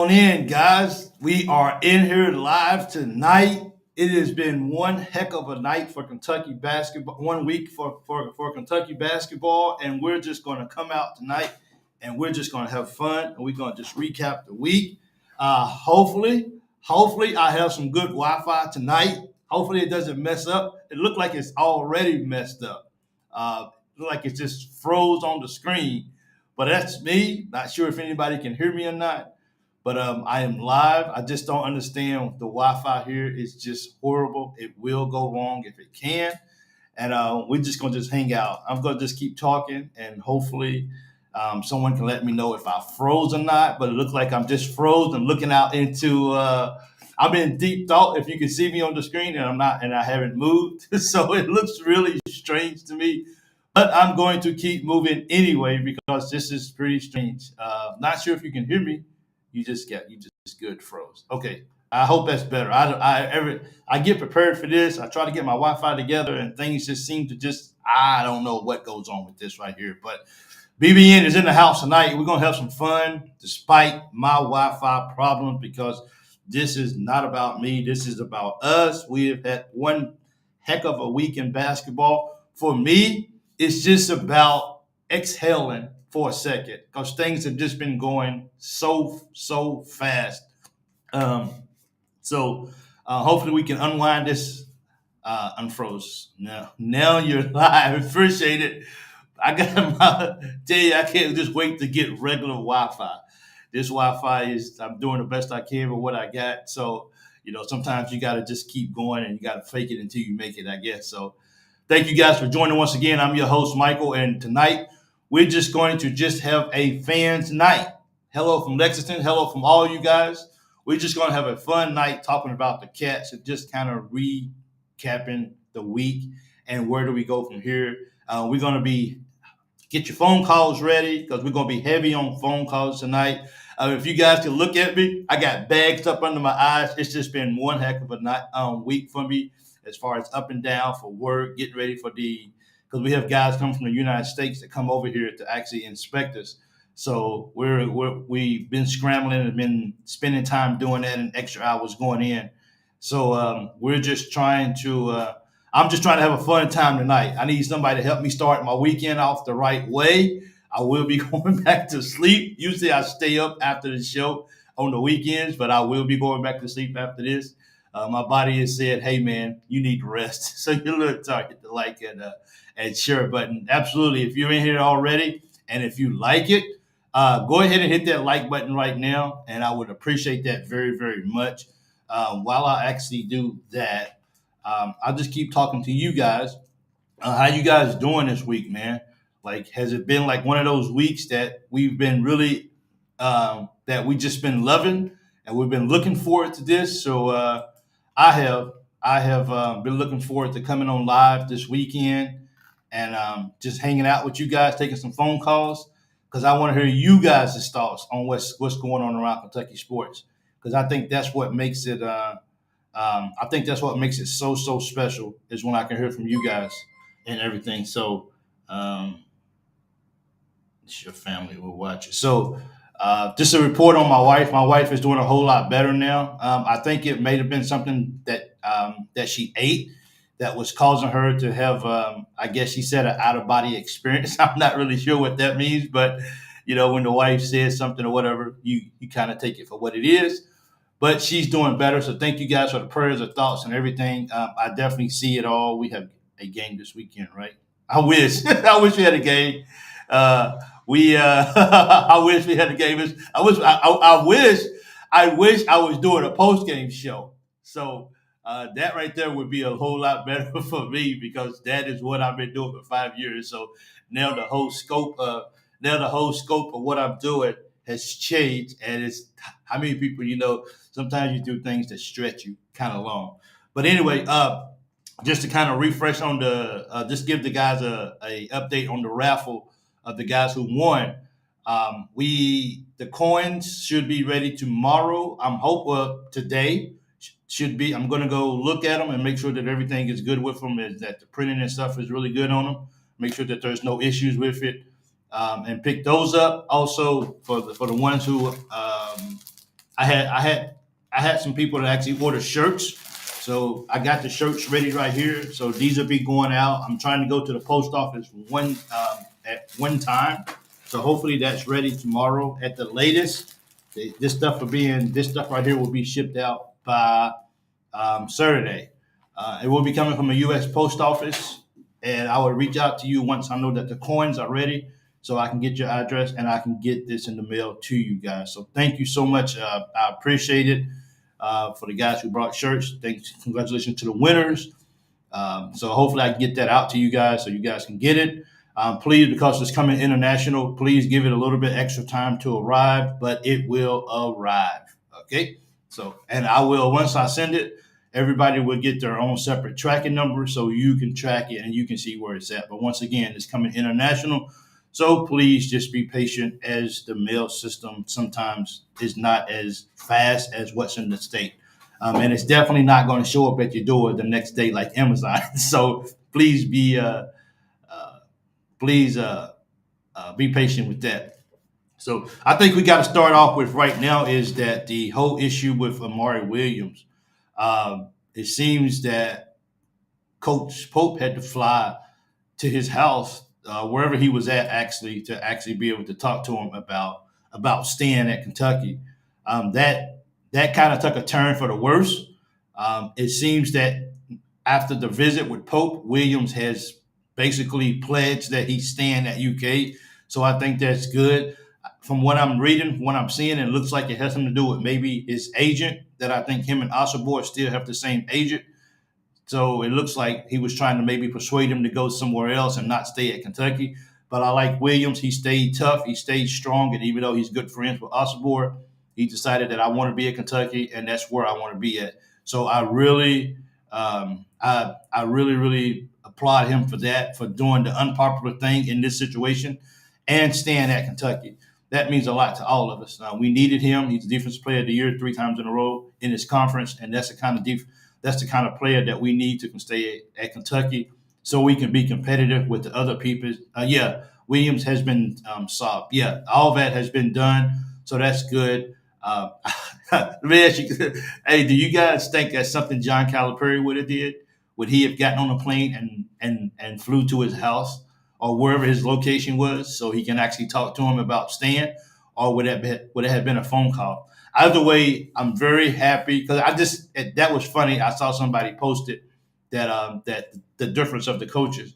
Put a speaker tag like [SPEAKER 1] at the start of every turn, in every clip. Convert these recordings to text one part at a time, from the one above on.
[SPEAKER 1] On in, guys. We are in here live tonight. It has been one heck of a night for Kentucky basketball, 1 week for Kentucky basketball, and we're just going to come out tonight and we're just going to have fun and we're going to just recap the week. Hopefully, I have some good Wi-Fi tonight. Hopefully, it doesn't mess up. It looked like it's already messed up. Looked like it just froze on the screen, but that's me. Not sure if anybody can hear me or not. But I am live. I just don't understand the Wi-Fi here. It's just horrible. It will go wrong if it can. And we're just going to just hang out. I'm going to just keep talking, and hopefully someone can let me know if I froze or not. But it looks like I'm just froze and looking out into I'm in deep thought, if you can see me on the screen, and I'm not, and I haven't moved. So it looks really strange to me. But I'm going to keep moving anyway because this is pretty strange. Not sure if you can hear me. You just good froze. Okay, I hope that's better. I get prepared for this. I try to get my Wi-Fi together, and things just seem to I don't know what goes on with this right here. But BBN is in the house tonight. We're gonna have some fun despite my Wi-Fi problems because this is not about me. This is about us. We have had one heck of a week in basketball. For me, it's just about exhaling for a second because things have just been going so fast. Um, so hopefully we can unwind this. Unfroze. Now you're live. Appreciate it. I got tell you, I can't just wait to get regular Wi-Fi. This Wi-Fi I'm doing the best I can with what I got. So, sometimes you got to just keep going and you got to fake it until you make it, I guess. So thank you guys for joining once again. I'm your host, Michael, and tonight we're just going to just have a fans night. Hello from Lexington. Hello from all you guys. We're just going to have a fun night talking about the Cats and just kind of recapping the week and where do we go from here. We're going to get your phone calls ready because we're going to be heavy on phone calls tonight. If you guys can look at me, I got bags up under my eyes. It's just been one heck of a week for me as far as up and down for work, getting ready for because we have guys come from the United States that come over here to actually inspect us. So we've been scrambling and been spending time doing that and extra hours going in. So we're just trying to. I'm just trying to have a fun time tonight. I need somebody to help me start my weekend off the right way. I will be going back to sleep. Usually I stay up after the show on the weekends, but I will be going back to sleep after this. My body has said, "Hey man, you need to rest." So you're a little tired. Hit the like and share button. Absolutely. If you're in here already and if you like it, go ahead and hit that like button right now, and I would appreciate that very, very much. While I actually do that, I'll just keep talking to you guys. How you guys doing this week, man? Like, has it been like one of those weeks that we've been really that we just been loving and we've been looking forward to this? So I have been looking forward to coming on live this weekend and just hanging out with you guys, taking some phone calls because I want to hear you guys' thoughts on what's going on around Kentucky sports because I think that's what makes it. I think that's what makes it so special is when I can hear from you guys and everything. So it's your family will watch it. So just a report on my wife. My wife is doing a whole lot better now. I think it may have been something that she ate that was causing her to have, I guess she said, an out of body experience. I'm not really sure what that means, but when the wife says something or whatever, you kind of take it for what it is. But she's doing better. So thank you guys for the prayers, the thoughts, and everything. I definitely see it all. We have a game this weekend, right? I wish. I wish we had a game. I wish we had a game. I wish I was doing a post game show. So that right there would be a whole lot better for me because that is what I've been doing for 5 years. So now the whole scope of what I'm doing has changed, and it's how many people sometimes you do things that stretch you kind of long. But anyway, just to kind of refresh on just give the guys a update on the raffle of the guys who won. The coins should be ready tomorrow. Today should be. I'm going to go look at them and make sure that everything is good with them. That the printing and stuff is really good on them. Make sure that there's no issues with it, and pick those up. Also for the ones who I had some people that actually order shirts. So I got the shirts ready right here. So these will be going out. I'm trying to go to the post office at one time. So hopefully that's ready tomorrow at the latest. This stuff right here will be shipped out by Saturday. It will be coming from a U.S. post office, and I will reach out to you once I know that the coins are ready, so I can get your address and I can get this in the mail to you guys. So thank you so much. I appreciate it. For the guys who brought shirts, thanks, congratulations to the winners. So hopefully I can get that out to you guys so you guys can get it. Please, because it's coming international, please give it a little bit extra time to arrive, but it will arrive. Okay. So, and I will, once I send it, everybody will get their own separate tracking number so you can track it and you can see where it's at. But once again, it's coming international. So please just be patient, as the mail system sometimes is not as fast as what's in the state. And it's definitely not going to show up at your door the next day like Amazon. So please be patient with that. So I think we got to start off with right now is that the whole issue with Amari Williams. It seems that Coach Pope had to fly to his house, wherever he was at, actually, to actually be able to talk to him about staying at Kentucky. That kind of took a turn for the worse. It seems that after the visit with Pope, Williams has basically pledged that he's staying at UK. So I think that's good. From what I'm reading, what I'm seeing, it looks like it has something to do with maybe his agent, that I think him and 𝐒𝐶 still have the same agent. So it looks like he was trying to maybe persuade him to go somewhere else and not stay at Kentucky. But I like Williams. He stayed tough. He stayed strong. And even though he's good friends with 𝐒𝐶, he decided that I want to be at Kentucky, and that's where I want to be at. So I really, really applaud him for that, for doing the unpopular thing in this situation and staying at Kentucky. That means a lot to all of us. We needed him. He's the Defensive Player of the Year 3 times in a row in his conference, and that's the kind of player that we need to stay at Kentucky, so we can be competitive with the other people. Williams has been solved. Yeah, all that has been done, so that's good. Let me ask you, hey, do you guys think that's something John Calipari would have did? Would he have gotten on a plane and flew to his house or wherever his location was so he can actually talk to him about staying, or would it have been a phone call? Either way, I'm very happy because that was funny. I saw somebody posted that the difference of the coaches,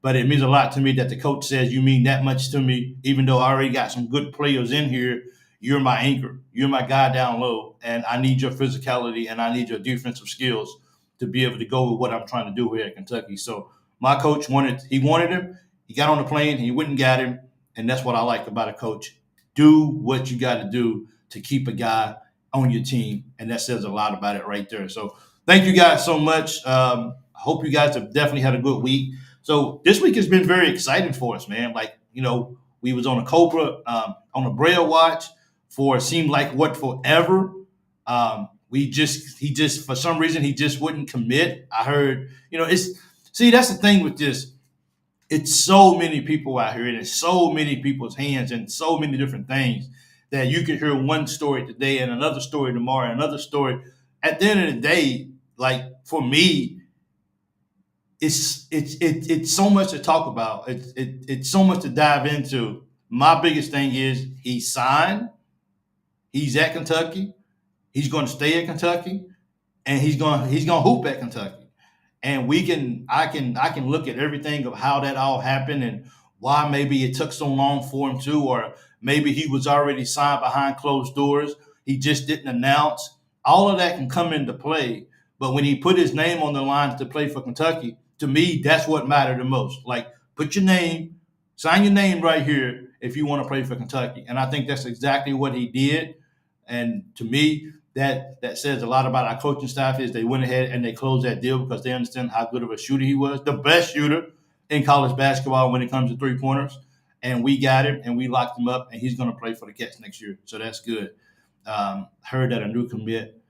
[SPEAKER 1] but it means a lot to me that the coach says, you mean that much to me, even though I already got some good players in here. You're my anchor. You're my guy down low, and I need your physicality and I need your defensive skills to be able to go with what I'm trying to do here at Kentucky. So my coach wanted him. He got on the plane. He went and got him, and that's what I like about a coach. Do what you got to do to keep a guy on your team, and that says a lot about it right there. So thank you guys so much. I hope you guys have definitely had a good week. So this week has been very exciting for us, man. Like, we was on a on a Brera watch for it seemed like forever. He just for some reason he just wouldn't commit. I heard, that's the thing with this. It's so many people out here, and it's so many people's hands and so many different things that you can hear one story today and another story tomorrow and another story. At the end of the day, like for me, it's so much to talk about. It's so much to dive into. My biggest thing is he signed. He's at Kentucky. He's going to stay at Kentucky, and he's going to hoop at Kentucky. And I can look at everything of how that all happened and why maybe it took so long for him to, or maybe he was already signed behind closed doors. He just didn't announce. All of that can come into play. But when he put his name on the line to play for Kentucky, to me, that's what mattered the most. Like, put your name, sign your name right here if you want to play for Kentucky. And I think that's exactly what he did. And to me, that says a lot about our coaching staff is they went ahead and they closed that deal because they understand how good of a shooter he was, the best shooter in college basketball when it comes to three-pointers. And we got him and we locked him up, and he's going to play for the Cats next year. So that's good. Heard that a new commit.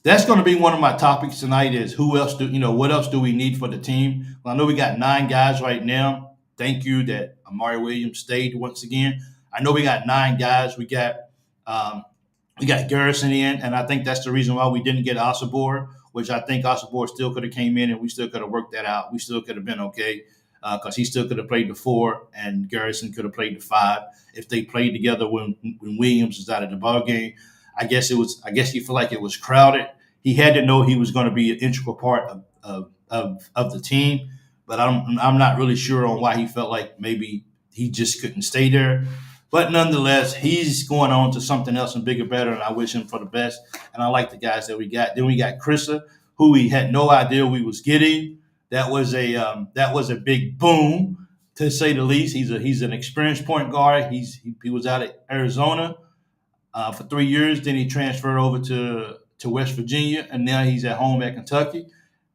[SPEAKER 1] That's going to be one of my topics tonight is what else do we need for the team? Well, I know we got 9 guys right now. Thank you that Amari Williams stayed once again. I know we got 9 guys. We got We got Garrison in, and I think that's the reason why we didn't get 𝐒𝐷𝐶, which I think 𝐒𝐷𝐶 still could have came in and we still could have worked that out. We still could have been okay because he still could have played the 4 and Garrison could have played the 5 if they played together when Williams was out of the ball game. I guess he felt like it was crowded. He had to know he was going to be an integral part of the team, but I'm not really sure on why he felt like maybe he just couldn't stay there. But nonetheless, he's going on to something else and bigger, better, and I wish him for the best. And I like the guys that we got. Then we got Krissa, who we had no idea we was getting. That was a big boom, to say the least. He's an experienced point guard. He was out at Arizona for 3 years. Then he transferred over to West Virginia, and now he's at home at Kentucky.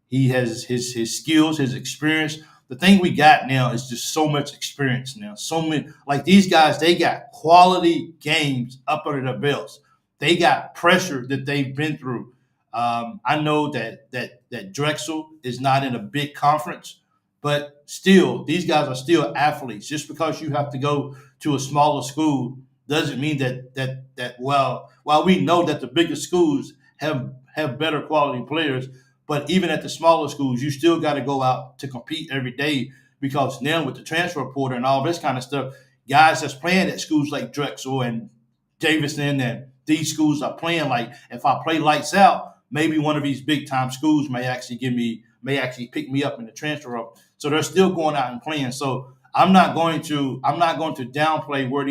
[SPEAKER 1] He has his skills, his experience. The thing we got now is just so much experience now. So many, like these guys, they got quality games up under their belts. They got pressure that they've been through. I know that Drexel is not in a big conference, but still, these guys are still athletes. Just because you have to go to a smaller school doesn't mean that while we know that the bigger schools have better quality players, but even at the smaller schools, you still got to go out to compete every day, because now with the transfer portal and all this kind of stuff, guys that's playing at schools like Drexel and Davidson and these schools are playing like, if I play lights out, maybe one of these big time schools may actually pick me up in the transfer up. So they're still going out and playing. So I'm not going to downplay where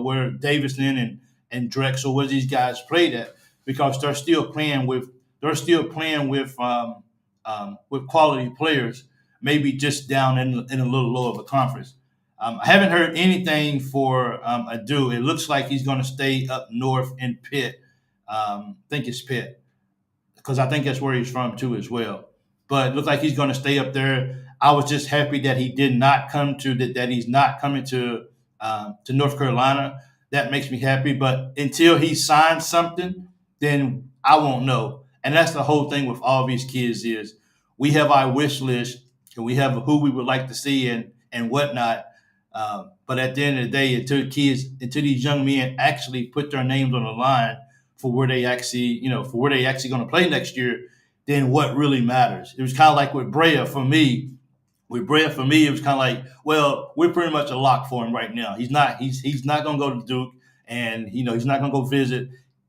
[SPEAKER 1] where Davidson and Drexel, where these guys played at, because they're still playing with quality players, maybe just down in a little lower of a conference. I haven't heard anything for 𝐒𝐷𝐿. It looks like he's going to stay up north in Pitt. I think it's Pitt, because I think that's where he's from too as well. But it looks like he's going to stay up there. I was just happy that he did not come to that he's not coming to North Carolina. That makes me happy. But until he signs something, then I won't know. And that's the whole thing with all these kids is we have our wish list and we have who we would like to see and whatnot. But at the end of the day, until these young men actually put their names on the line for where they actually going to play next year, then what really matters? It was kind of like with Brera for me. With Brera for me, it was kind of like, well, we're pretty much a lock for him right now. He's not going to go to Duke, and he's not going to go visit.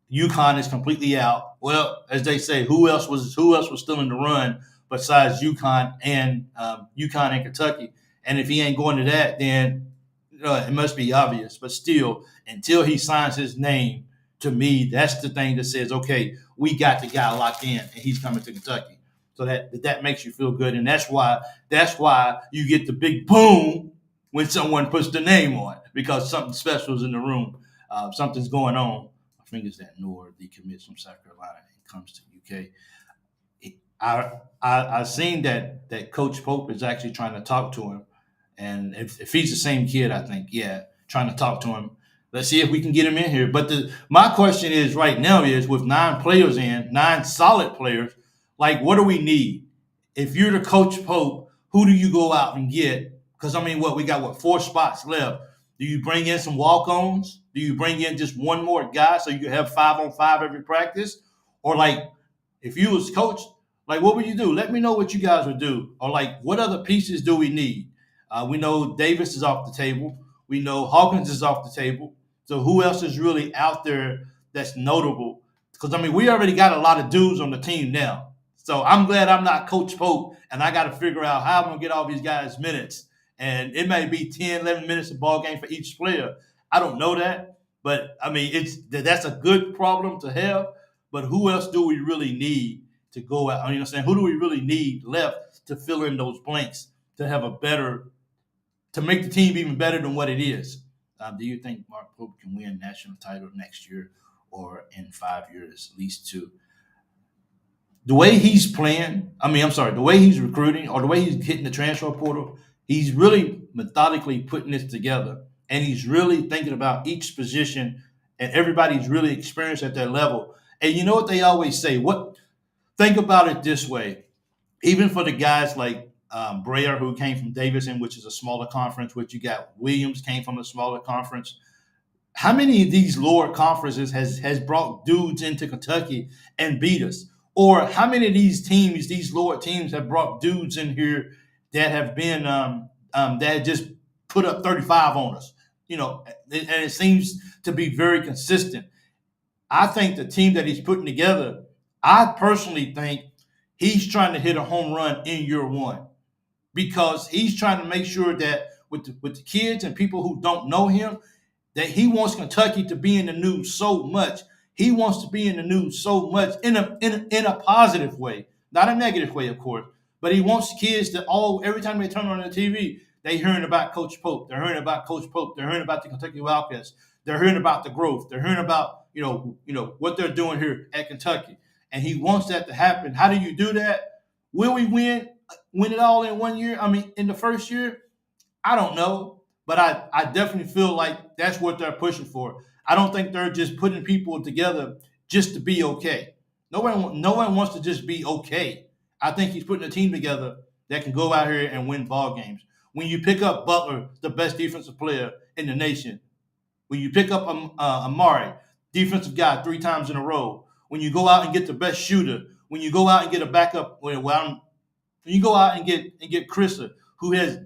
[SPEAKER 1] UConn is completely out. Well, as they say, who else was still in the run besides UConn and Kentucky? And if he ain't going to that, then it must be obvious. But still, until he signs his name, to me, that's the thing that says, okay, we got the guy locked in, and he's coming to Kentucky. So that makes you feel good, and that's why you get the big boom when someone puts the name on, because something special is in the room, something's going on. I think it's that Noor, the commits from South Carolina and comes to UK. I've seen that Coach Pope is actually trying to talk to him, and if he's the same kid, I think trying to talk to him. Let's see if we can get him in here. But my question is right now is, with 9 solid players, like, what do we need? If you're the Coach Pope, who do you go out and get? Because we got 4 spots left. Do you bring in some walk-ons? Do you bring in just one more guy so you can have 5-on-5 every practice? Or if you was coach, what would you do? Let me know what you guys would do. Or what other pieces do we need? We know Davis is off the table. We know Hawkins is off the table. So who else is really out there that's notable? Because we already got a lot of dudes on the team now. So I'm glad I'm not Coach Pope, and I got to figure out how I'm going to get all these guys minutes. And it may be 10, 11 minutes of ball game for each player. I don't know that. But, that's a good problem to have. But who else do we really need to go out? Who do we really need left to fill in those blanks, to make the team even better than what it is? Do you think Mark Pope can win national title next year or in 5 years, at least 2? The way he's playing, the way he's recruiting or the way he's hitting the transfer portal, he's really methodically putting this together. And he's really thinking about each position, and everybody's really experienced at that level. And you know what they always say? Think about it this way. Even for the guys like Brera, who came from Davidson, which is a smaller conference, which you got Williams came from a smaller conference. how many of these lower conferences has brought dudes into Kentucky and beat us? Or how many of these teams, these lower teams, have brought dudes in here that have been that just put up 35 on us? And it seems to be very consistent. I think the team that he's putting together, I personally think he's trying to hit a home run in year one, because he's trying to make sure that with the kids and people who don't know him, that he wants Kentucky to be in the news so much. He wants to be in the news so much in a positive way, not a negative way, of course. But he wants kids to every time they turn on the TV, they hearing about Coach Pope. They're hearing about Coach Pope. They're hearing about the Kentucky Wildcats. They're hearing about the growth. They're hearing about what they're doing here at Kentucky. And he wants that to happen. How do you do that? Will we win it all in 1 year? I mean, in the first year? I don't know. But I definitely feel like that's what they're pushing for. I don't think they're just putting people together just to be okay. No one wants to just be okay. I think he's putting a team together that can go out here and win ball games. When you pick up Butler, the best defensive player in the nation, when you pick up Amari, defensive guy 3 times in a row, when you go out and get the best shooter, when you go out and get a backup, when you go out and get Krissa, who has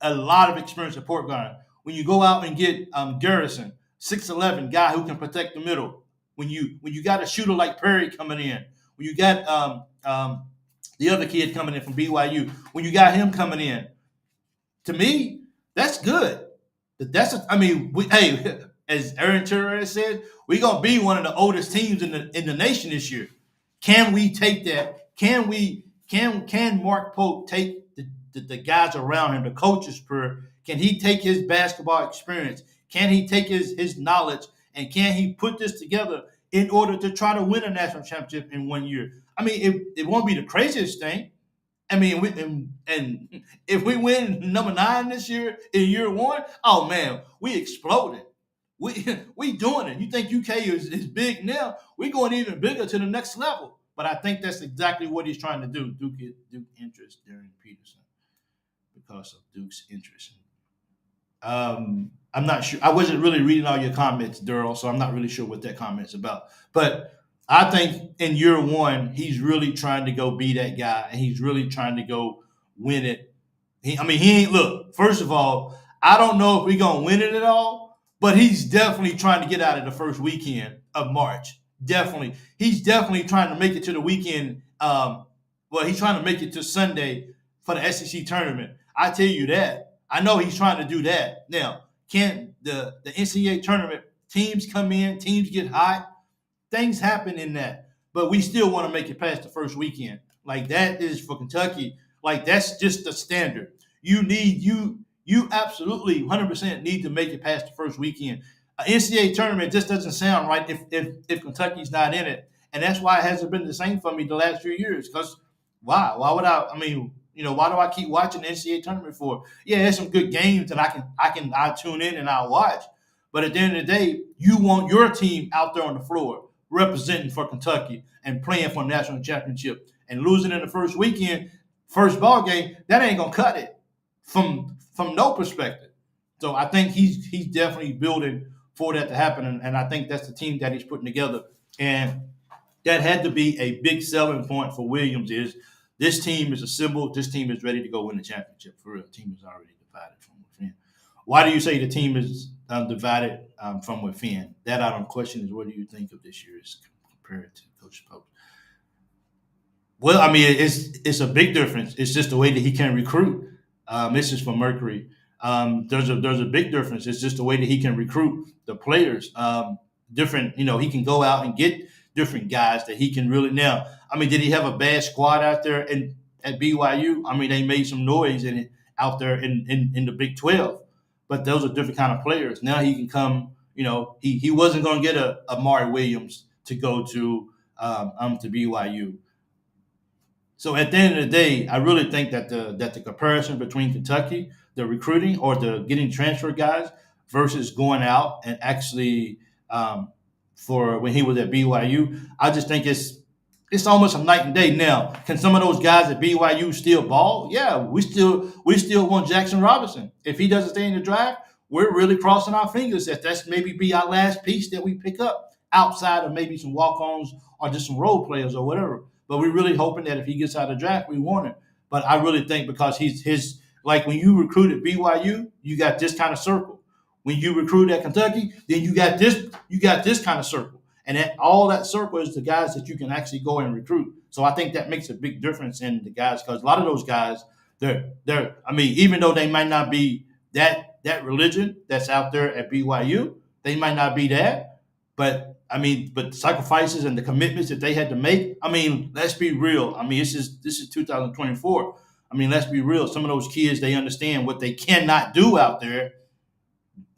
[SPEAKER 1] a lot of experience at point guard, when you go out and get Garrison, 6'11", guy who can protect the middle, when you got a shooter like Perry coming in, when you got the other kid coming in from BYU, when you got him coming in, to me, that's good. Hey, as Aaron Turner said, we're gonna be one of the oldest teams in the nation this year. Can we take that? Can Mark Pope take the guys around him, the coaches can he take his basketball experience? Can he take his knowledge, and can he put this together in order to try to win a national championship in 1 year? I mean, it won't be the craziest thing. I mean, and if we win number 9 this year in year one, oh man, we exploded. We doing it. You think UK is big now? We're going even bigger to the next level. But I think that's exactly what he's trying to do. Duke interest during Peterson because of Duke's interest. I'm not sure. I wasn't really reading all your comments, Daryl, so I'm not really sure what that comment's about. But I think in year one, he's really trying to go be that guy, and he's really trying to go win it. He ain't, look, first of all, I don't know if we're going to win it at all, but he's definitely trying to get out of the first weekend of March. Definitely. He's definitely trying to make it to the weekend. He's trying to make it to Sunday for the SEC tournament. I tell you that. I know he's trying to do that. Now, can the NCAA tournament, teams come in, teams get hot, things happen in that, but we still want to make it past the first weekend. Like, that is for Kentucky. Like, that's just the standard. You absolutely 100% need to make it past the first weekend. An NCAA tournament just doesn't sound right if Kentucky's not in it, and that's why it hasn't been the same for me the last few years. Because why? Why would I? I mean, why do I keep watching the NCAA tournament for? Yeah, there's some good games that I tune in and I'll watch. But at the end of the day, you want your team out there on the floor representing for Kentucky and playing for a national championship. And losing in the first weekend, first ball game, that ain't gonna cut it from no perspective. So I think he's definitely building for that to happen, and I think that's the team that he's putting together. And that had to be a big selling point for Williams. Is this team is assembled, this team is ready to go win the championship for real. The team is already divided from within. Why do you say the team is divided from within? That I don't question is, what do you think of this year's compared to Coach Pope? Well, I mean, it's a big difference. It's just the way that he can recruit. This is from Mercury. There's a big difference. It's just the way that he can recruit the players. Different, he can go out and get different guys that he can really now. I mean, did he have a bad squad out there at BYU? I mean, they made some noise out there in the Big 12, but those are different kind of players. Now he can come. He wasn't going to get a Amari Williams to go to BYU. So at the end of the day, I really think that the comparison between Kentucky, the recruiting or the getting transfer guys versus going out and actually for when he was at BYU, I just think it's almost a night and day. Now, can some of those guys at BYU still ball? Yeah, we still want Jackson Robinson. If he doesn't stay in the draft, we're really crossing our fingers that that's maybe be our last piece that we pick up outside of maybe some walk-ons or just some role players or whatever. But we're really hoping that if he gets out of the draft, we want him. But I really think because he's his like when you recruit at BYU, you got this kind of circle. When you recruit at Kentucky, then you got this kind of circle. And all that circle is the guys that you can actually go and recruit. So I think that makes a big difference in the guys because a lot of those guys, they're I mean, even though they might not be that religion that's out there at BYU, they might not be that, but but the sacrifices and the commitments that they had to make. I mean, let's be real. I mean, this is 2024. I mean, let's be real. Some of those kids, they understand what they cannot do out there.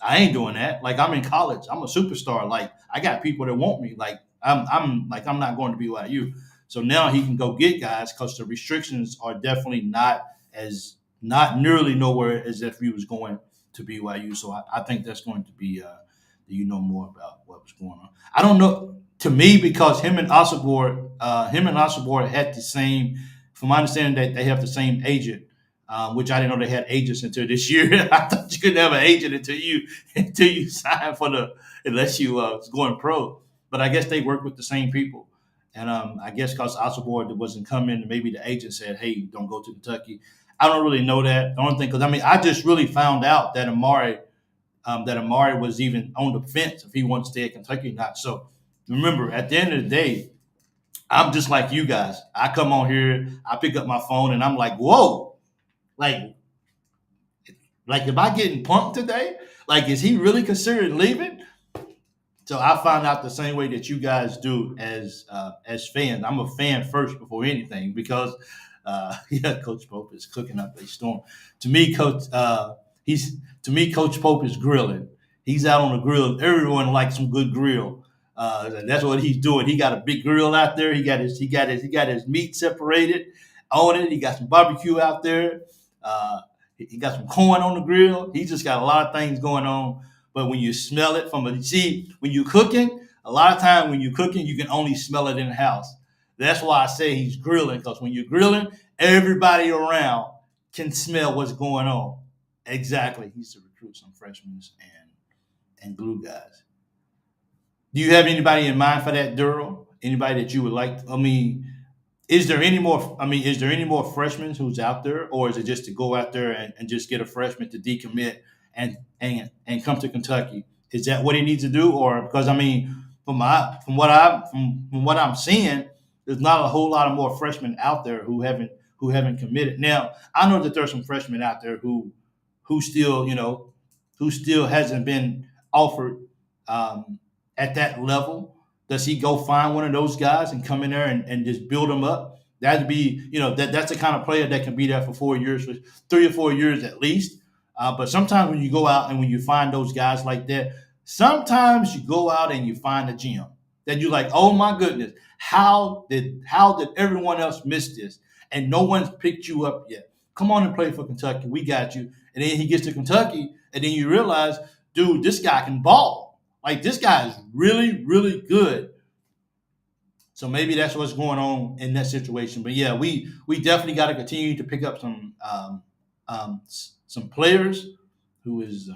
[SPEAKER 1] I ain't doing that. Like I'm in college. I'm a superstar. Like I got people that want me. Like I'm not going to BYU. So now he can go get guys because the restrictions are definitely not nearly nowhere as if he was going to BYU. So I think that's going to be more about what was going on. I don't know. To me, because him and Osobor had the same. From my understanding, that they have the same agent. Which I didn't know they had agents until this year. I thought you couldn't have an agent until you sign unless you was going pro. But I guess they work with the same people. And I guess because Osobor wasn't coming, maybe the agent said, "Hey, don't go to Kentucky." I don't really know that. The only thing, because I just really found out that Amari was even on the fence if he wants to stay at Kentucky or not. So remember, at the end of the day, I'm just like you guys. I come on here, I pick up my phone, and I'm like, whoa. Like, am I getting punked today? Like, is he really considering leaving? So I found out the same way that you guys do as fans. I'm a fan first before anything because, Coach Pope is cooking up a storm. To me, Coach Pope is grilling. He's out on the grill. Everyone likes some good grill. And that's what he's doing. He got a big grill out there. He got his meat separated on it. He got some barbecue out there. He got some corn on the grill. He just got a lot of things going on. But when you smell it when you're cooking, a lot of time when you're cooking, you can only smell it in the house. That's why I say he's grilling, because when you're grilling, everybody around can smell what's going on. Exactly. He used to recruit some freshmen and glue guys. Do you have anybody in mind for that, Durrell? Anybody that you would like? Is there any more freshmen who's out there, or is it just to go out there and just get a freshman to decommit and come to Kentucky? Is that what he needs to do? Or because from what I'm seeing, there's not a whole lot of more freshmen out there who haven't committed. Now, I know that there's some freshmen out there who still hasn't been offered at that level. Does he go find one of those guys and come in there and just build them up? That'd be, that's the kind of player that can be there for 4 years, for 3 or 4 years at least. But sometimes when you go out and when you find those guys like that, sometimes you go out and you find a gem that you're like, oh my goodness, how did everyone else miss this? And no one's picked you up yet. Come on and play for Kentucky. We got you. And then he gets to Kentucky, and then you realize, dude, this guy can ball. Like, this guy is really, really good. So maybe that's what's going on in that situation. But yeah, we definitely got to continue to pick up some players. Who is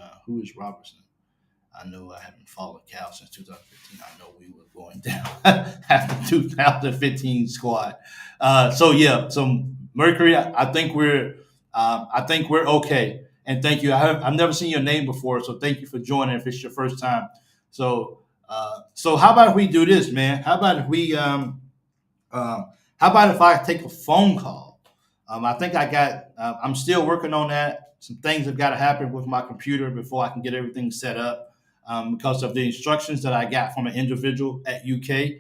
[SPEAKER 1] Robertson? I know I haven't followed Cal since 2015. I know we were going down after 2015 squad. So Mercury, I think we're okay. And thank you. I've never seen your name before, so thank you for joining. If it's your first time, so how about if we do this, man? How about if I take a phone call? I think I'm still working on that. Some things have got to happen with my computer before I can get everything set up. Because of the instructions that I got from an individual at UK.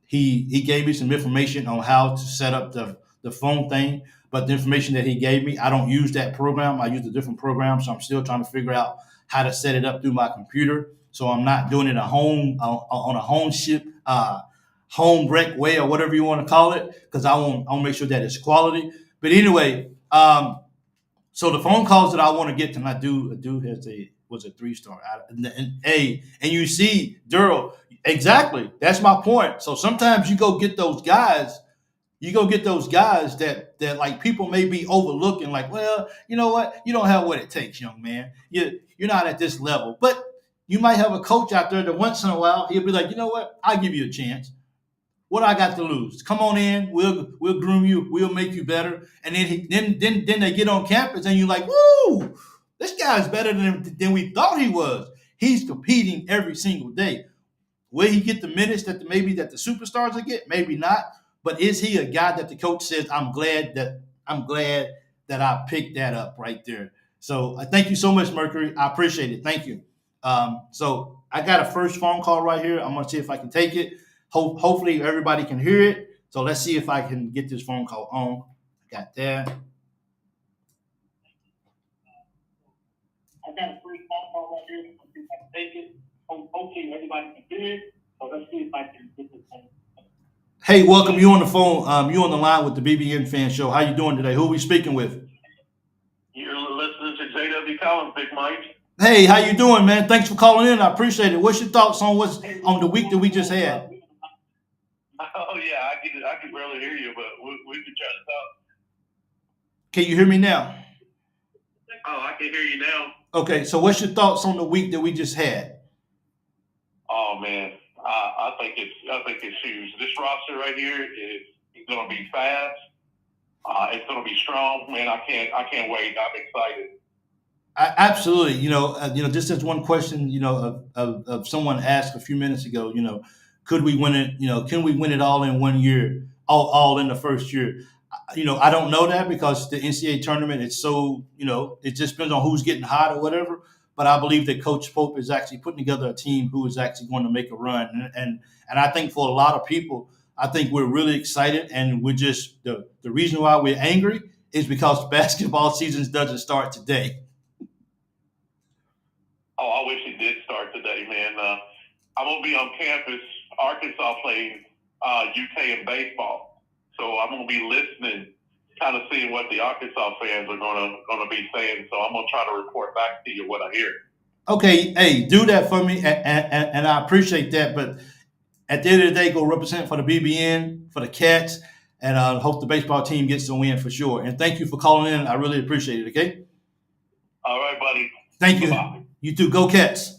[SPEAKER 1] He gave me some information on how to set up the phone thing, but the information that he gave me, I don't use that program. I use a different program, so I'm still trying to figure out how to set it up through my computer. So I'm not doing it on a home rec way or whatever you want to call it, because I want make sure that it's quality. But anyway, so the phone calls that I want to get tonight, was a 3-star. And you see, Durrell, exactly. That's my point. So sometimes you go get those guys You go get those guys that like people may be overlooking, like, well, you know what, you don't have what it takes, young man. You're not at this level, but you might have a coach out there that once in a while he'll be like, you know what, I'll give you a chance. What I got to lose? Come on in. We'll groom you. We'll make you better. And then they get on campus and you're like, woo, this guy's better than we thought he was. He's competing every single day. Will he get the minutes maybe that the superstars will get? Maybe not. But is he a guy that the coach says, I'm glad that I picked that up right there. So thank you so much, Mercury. I appreciate it. Thank you. So I got a first phone call right here. I'm gonna see if I can take it. Hopefully everybody can hear it. So let's see if I can get this phone call on. I got that. I got a first phone call right here. Let's see if I can take it. Hopefully everybody can hear it. So let's see if I can get this phone. Hey, welcome. You on the phone. You on the line with the BBN Fan Show. How you doing today? Who are we speaking with?
[SPEAKER 2] You're listening to 𝐂𝐫𝐿, Big Mike.
[SPEAKER 1] Hey, how you doing, man? Thanks for calling in. I appreciate it. What's your thoughts on the week that we just had?
[SPEAKER 2] Oh yeah, I can barely hear you, but we can try to talk.
[SPEAKER 1] Can you hear me now?
[SPEAKER 2] Oh, I can hear you now.
[SPEAKER 1] Okay, so what's your thoughts on the week that we just had?
[SPEAKER 2] Oh man, I think it's huge. This roster right here is going to be fast. It's going to be strong, man. I can't wait. I'm excited.
[SPEAKER 1] Absolutely. Just as one question, of someone asked a few minutes ago, could we win it? Can we win it all in 1 year, all in the first year? I don't know that because the NCAA tournament, it's so, it just depends on who's getting hot or whatever. But I believe that Coach Pope is actually putting together a team who is actually going to make a run. And I think for a lot of people, I think we're really excited. And we're just, the reason why we're angry is because basketball season doesn't start today.
[SPEAKER 2] Oh, I wish it did start today, man. I'm going to be on campus. Arkansas playing UK in baseball. So I'm going to be listening, kind of seeing what the Arkansas fans are going to be saying. So I'm going to try to report back to you what I hear.
[SPEAKER 1] Okay, hey, do that for me, and I appreciate that. But at the end of the day, go represent for the BBN, for the Cats, and I hope the baseball team gets the win for sure. And thank you for calling in. I really appreciate it, okay?
[SPEAKER 2] All right, buddy.
[SPEAKER 1] Thank you.
[SPEAKER 2] Bye-bye.
[SPEAKER 1] You too. Go Cats.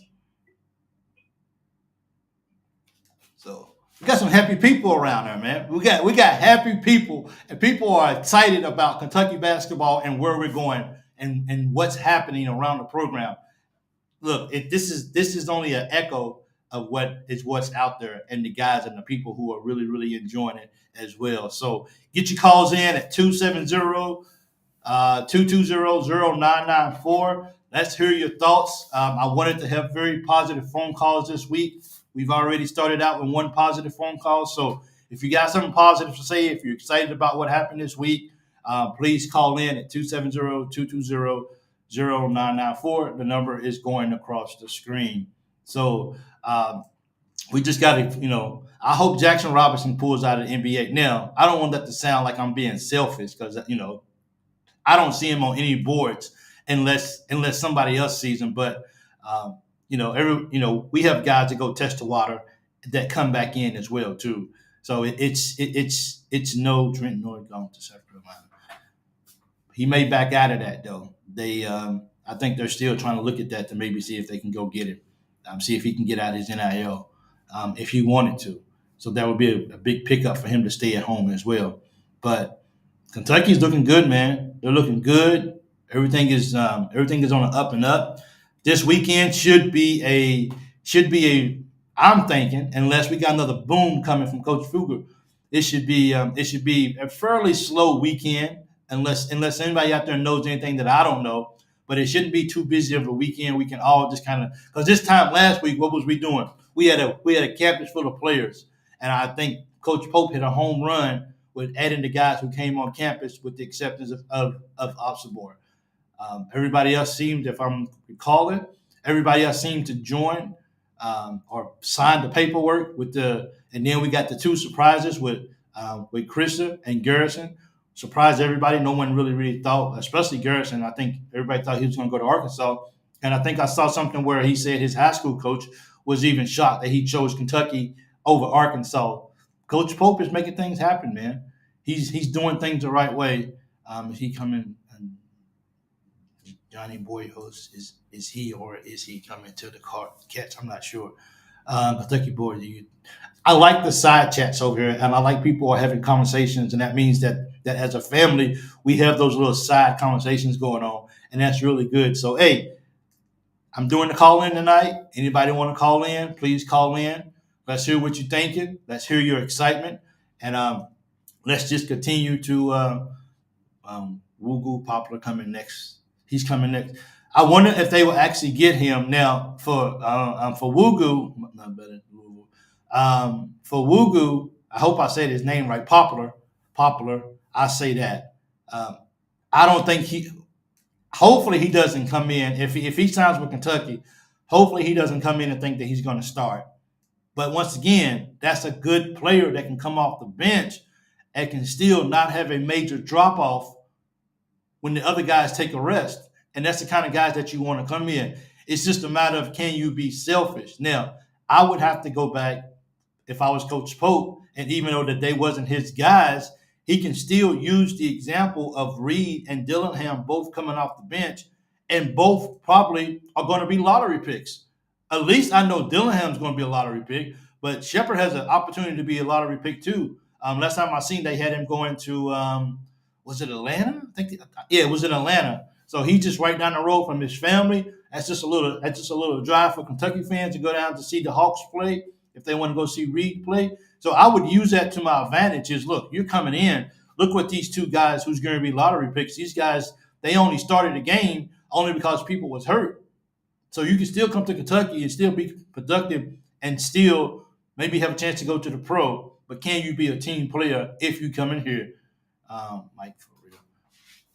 [SPEAKER 1] So we got some happy people around there, man. We got happy people, and people are excited about Kentucky basketball and where we're going and what's happening around the program. Look, this is only an echo of what's out there and the guys and the people who are really, really enjoying it as well. So get your calls in at 270-220-0994. Let's hear your thoughts. I wanted to have very positive phone calls this week. We've already started out with one positive phone call. So if you got something positive to say, if you're excited about what happened this week, please call in at 270-220-0994. The number is going across the screen. So we just got to, I hope Jackson Robinson pulls out of the NBA. Now, I don't want that to sound like I'm being selfish because, I don't see him on any boards unless somebody else sees him. But, we have guys that go test the water that come back in as well, too. So it's no Trenton North going to South Carolina. He may back out of that, though. I think they're still trying to look at that to maybe see if they can go get him, see if he can get out his NIL if he wanted to. So that would be a big pickup for him to stay at home as well. But Kentucky's looking good, man. They're looking good. Everything is on the up and up. This weekend should be a. I'm thinking, unless we got another boom coming from Coach Fugler, it should be a fairly slow weekend. Unless anybody out there knows anything that I don't know, but it shouldn't be too busy of a weekend. We can all just kind of, because this time last week, what was we doing? We had a campus full of players, and I think Coach Pope hit a home run with adding the guys who came on campus with the acceptance of 𝐒𝐶. Everybody else seemed, if I'm recalling, to join or sign the paperwork and then we got the two surprises with Krissa and Garrison. Surprised everybody. No one really thought, especially Garrison. I think everybody thought he was going to go to Arkansas. And I think I saw something where he said his high school coach was even shocked that he chose Kentucky over Arkansas. Coach Pope is making things happen, man. he's doing things the right way. Is he coming? Johnny Boyhood is he or is he coming to the Cats? I'm not sure. Kentucky boy, I like the side chats over here, and I like people are having conversations, and that means that as a family we have those little side conversations going on, and that's really good. So hey, I'm doing the call in tonight. Anybody want to call in? Please call in. Let's hear what you're thinking. Let's hear your excitement, and let's just continue to Wugu Popular coming next. He's coming next. I wonder if they will actually get him now for Wugu. Not better. For Wugu, I hope I said his name right. Popular. I say that. I don't think he. Hopefully he doesn't come in if he signs with Kentucky. Hopefully he doesn't come in and think that he's going to start. But once again, that's a good player that can come off the bench and can still not have a major drop off when the other guys take a rest. And that's the kind of guys that you want to come in. It's just a matter of, can you be selfish? Now, I would have to go back if I was Coach Pope, and even though that they wasn't his guys, he can still use the example of Reed and Dillingham both coming off the bench, and both probably are going to be lottery picks. At least I know Dillingham's going to be a lottery pick, but Shepard has an opportunity to be a lottery pick too. Last time I seen, they had him going to was it Atlanta? It was in Atlanta. So he's just right down the road from his family. That's just a little drive for Kentucky fans to go down to see the Hawks play if they want to go see Reed play. So I would use that to my advantage. Is look, you're coming in. Look what these two guys who's going to be lottery picks. These guys, they only started the game only because people was hurt. So you can still come to Kentucky and still be productive and still maybe have a chance to go to the pro. But can you be a team player if you come in here, Mike, for real?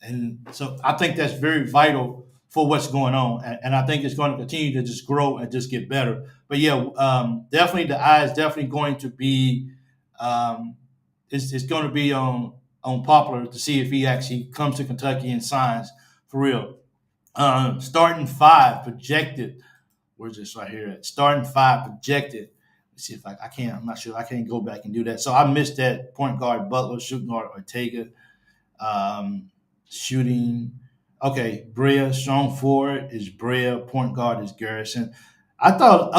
[SPEAKER 1] And so I think that's very vital for what's going on. And I think it's going to continue to just grow and just get better. But yeah, definitely the eye is definitely going to be it's going to be on Popular to see if he actually comes to Kentucky and signs for real. Starting five projected. Where's this right here? Starting five projected. Let's see if I can't. I'm not sure. I can't go back and do that. So I missed that. Point guard Butler, shooting guard Ortega, shooting. Okay, Brera, strong forward is Brera. Point guard is Garrison. I thought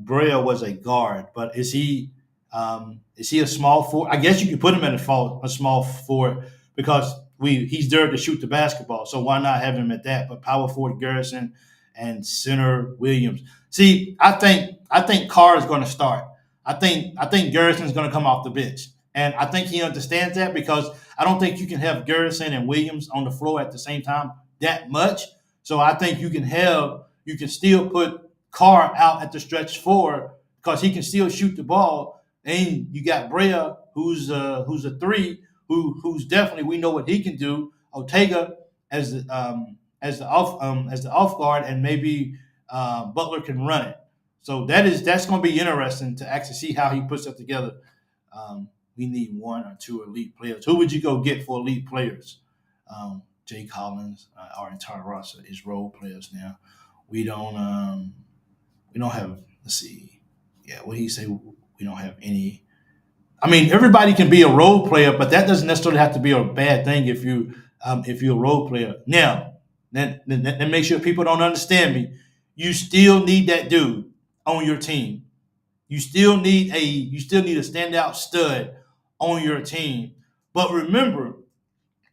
[SPEAKER 1] Brera was a guard, but is he a small forward? I guess you could put him at a small forward because he's there to shoot the basketball. So why not have him at that? But power forward Garrison and center Williams. See, I think Carr is going to start. I think Garrison is going to come off the bench. And I think he understands that because I don't think you can have Garrison and Williams on the floor at the same time that much. So I think you can still put Carr out at the stretch four because he can still shoot the ball. And you got Brera, who's a three, who's definitely, we know what he can do. Ortega as the off guard, and maybe Butler can run it. So that's going to be interesting to actually see how he puts that together. We need one or two elite players. Who would you go get for elite players? Jay Collins, our entire roster is role players now. We don't have. Let's see. Yeah, what he say? We don't have any. I mean, everybody can be a role player, but that doesn't necessarily have to be a bad thing if you're a role player. Now, then make sure people don't understand me. You still need that dude on your team. You still need a standout stud on your team. But remember,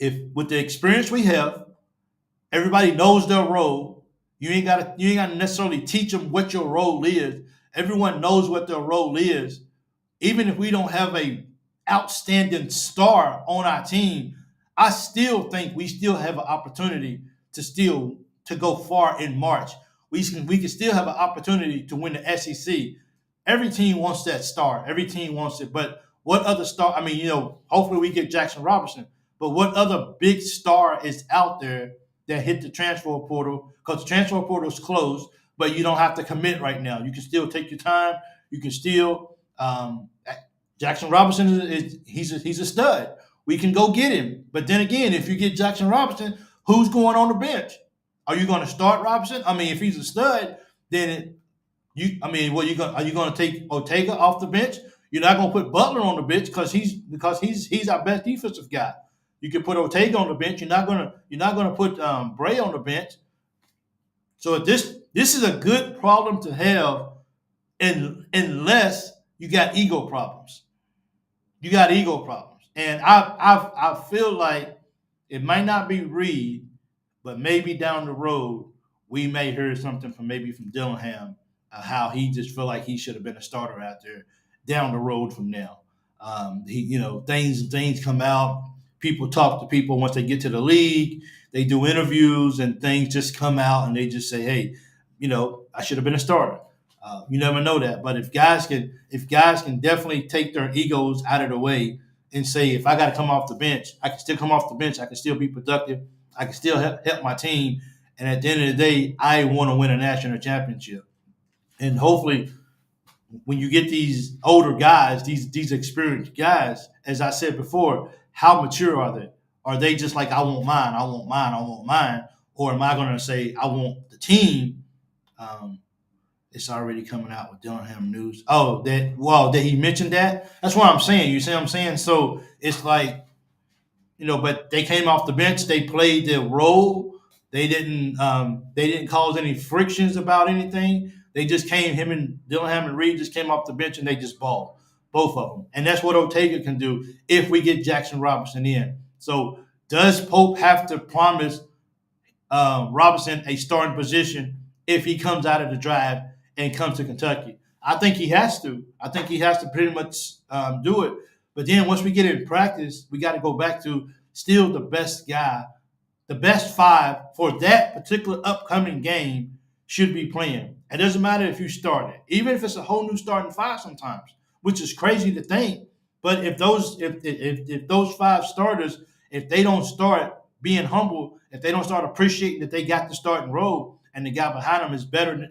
[SPEAKER 1] if with the experience we have, everybody knows their role. You ain't got to necessarily teach them what your role is. Everyone knows what their role is. Even if we don't have a outstanding star on our team, I still think we still have an opportunity to go far in March. We can still have an opportunity to win the SEC. Every team wants that star. Every team wants it. But what other star? I mean, hopefully we get Jackson Robinson. But what other big star is out there that hit the transfer portal? Because the transfer portal is closed, but you don't have to commit right now. You can still take your time. You can still Jackson Robinson he's a stud. We can go get him. But then again, if you get Jackson Robinson, who's going on the bench? Are you going to start Robinson? I mean, if he's a stud, then are you going to take Ortega off the bench? You're not going to put Butler on the bench because he's our best defensive guy. You can put Ortega on the bench. You're not gonna put Bray on the bench. So this is a good problem to have, unless you got ego problems. You got ego problems, and I feel like it might not be Reed, but maybe down the road we may hear something from Dillingham, how he just feel like he should have been a starter out there down the road from now. Things come out. People talk to people once they get to the league. They do interviews and things just come out and they just say, "Hey, I should have been a starter." You never know that, but if guys can definitely take their egos out of the way and say, "If I got to come off the bench, I can still come off the bench. I can still be productive. I can still help my team." And at the end of the day, I want to win a national championship. And hopefully, when you get these older guys, these experienced guys, as I said before, how mature are they? Are they just like, I want mine, I want mine, I want mine? Or am I going to say, I want the team? It's already coming out with Dillingham news. Oh, did he mention that? That's what I'm saying. You see what I'm saying? So it's like, but they came off the bench. They played their role. They didn't cause any frictions about anything. They just came, him and Dillingham and Reed just came off the bench and they just balled, both of them. And that's what Ortega can do if we get Jackson Robinson in. So does Pope have to promise Robinson a starting position if he comes out of the drive and comes to Kentucky? I think he has to. I think he has to pretty much do it. But then once we get in practice, we got to go back to still the best guy. The best five for that particular upcoming game should be playing. It doesn't matter if you start it, even if it's a whole new starting five sometimes, which is crazy to think. But if those five starters, if they don't start being humble, if they don't start appreciating that they got the starting role and the guy behind them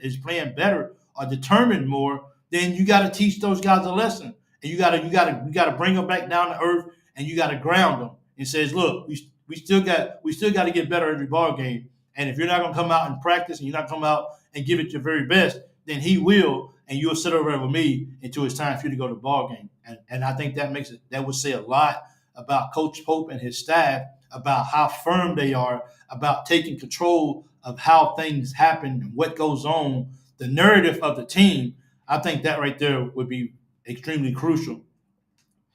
[SPEAKER 1] is playing better or determined more, then you got to teach those guys a lesson, and you got to bring them back down to earth, and you got to ground them and says, look, we still got to get better every ball game. And if you're not going to come out and practice and you're not come out and give it your very best, then he will, and you'll sit over there with me until it's time for you to go to the ball game. And I think that would say a lot about Coach Pope and his staff, about how firm they are about taking control of how things happen and what goes on, the narrative of the team. I think that right there would be extremely crucial.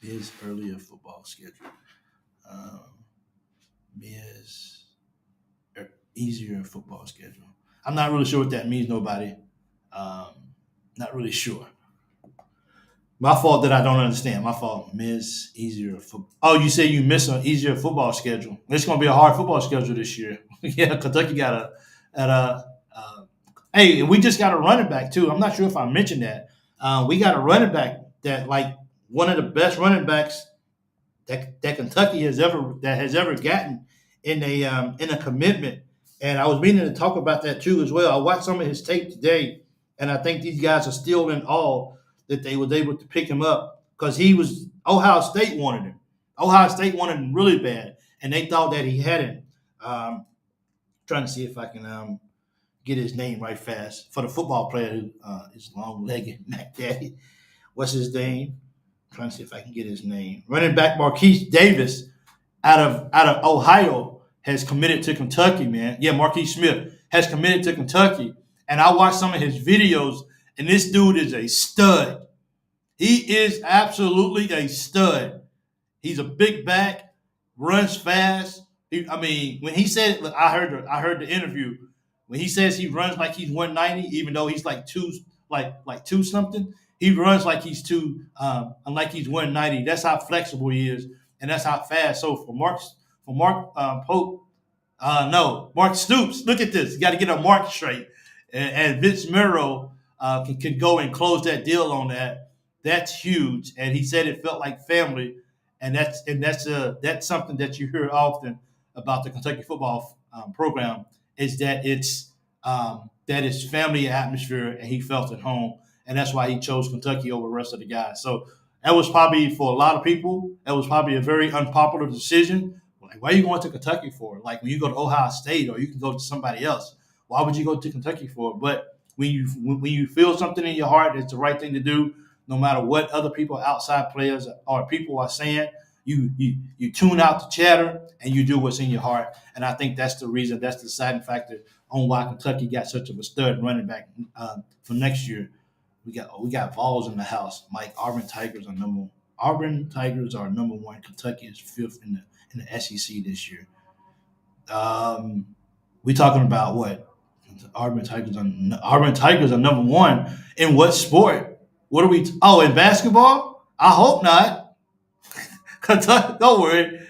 [SPEAKER 1] His earlier football schedule. His easier football schedule. I'm not really sure what that means, nobody. Not really sure. My fault that I don't understand. My fault. Miss easier football. Oh, you say you miss an easier football schedule. It's going to be a hard football schedule this year. Yeah, Kentucky got hey, and we just got a running back too. I'm not sure if I mentioned that. We got a running back that like one of the best running backs that Kentucky has ever gotten in a commitment. And I was meaning to talk about that too as well. I watched some of his tape today, and I think these guys are still in awe that they was able to pick him up because Ohio State wanted him. Ohio State wanted him really bad, and they thought that he had him. Trying to see if I can get his name right fast for the football player who is long-legged, Mac Daddy. What's his name? Trying to see if I can get his name. Running back Marquise Davis out of Ohio has committed to Kentucky, man. Yeah, Marquise Smith has committed to Kentucky. And I watched some of his videos, and this dude is a stud. He is absolutely a stud. He's a big back, runs fast. When he said, look, I heard the interview. When he says he runs like he's 190, even though he's like two something, he runs like he's like he's 190. That's how flexible he is, and that's how fast. So for Mark Pope, Mark Stoops. Look at this. You got to get a Mark straight, and Vince Miro can go and close that deal on that. That's huge, and he said it felt like family, and that's something that you hear often about the Kentucky football program is that it's family atmosphere, and he felt at home, and that's why he chose Kentucky over the rest of the guys. So that was probably for a lot of people, that was probably a very unpopular decision. Like, why are you going to Kentucky for? Like when you go to Ohio State or you can go to somebody else, why would you go to Kentucky for? But when you feel something in your heart, it's the right thing to do. no matter what other people, outside players or people are saying. You tune out the chatter and you do what's in your heart. And I think that's the reason, that's the deciding factor on why Kentucky got such of a stud running back for next year. We got Vols in the house. Mike, Auburn Tigers are number one. Auburn Tigers are number one. Kentucky is fifth in the SEC this year. We talking about what? Auburn Tigers are number one in what sport? What are we? In basketball? I hope not. Kentucky, don't worry.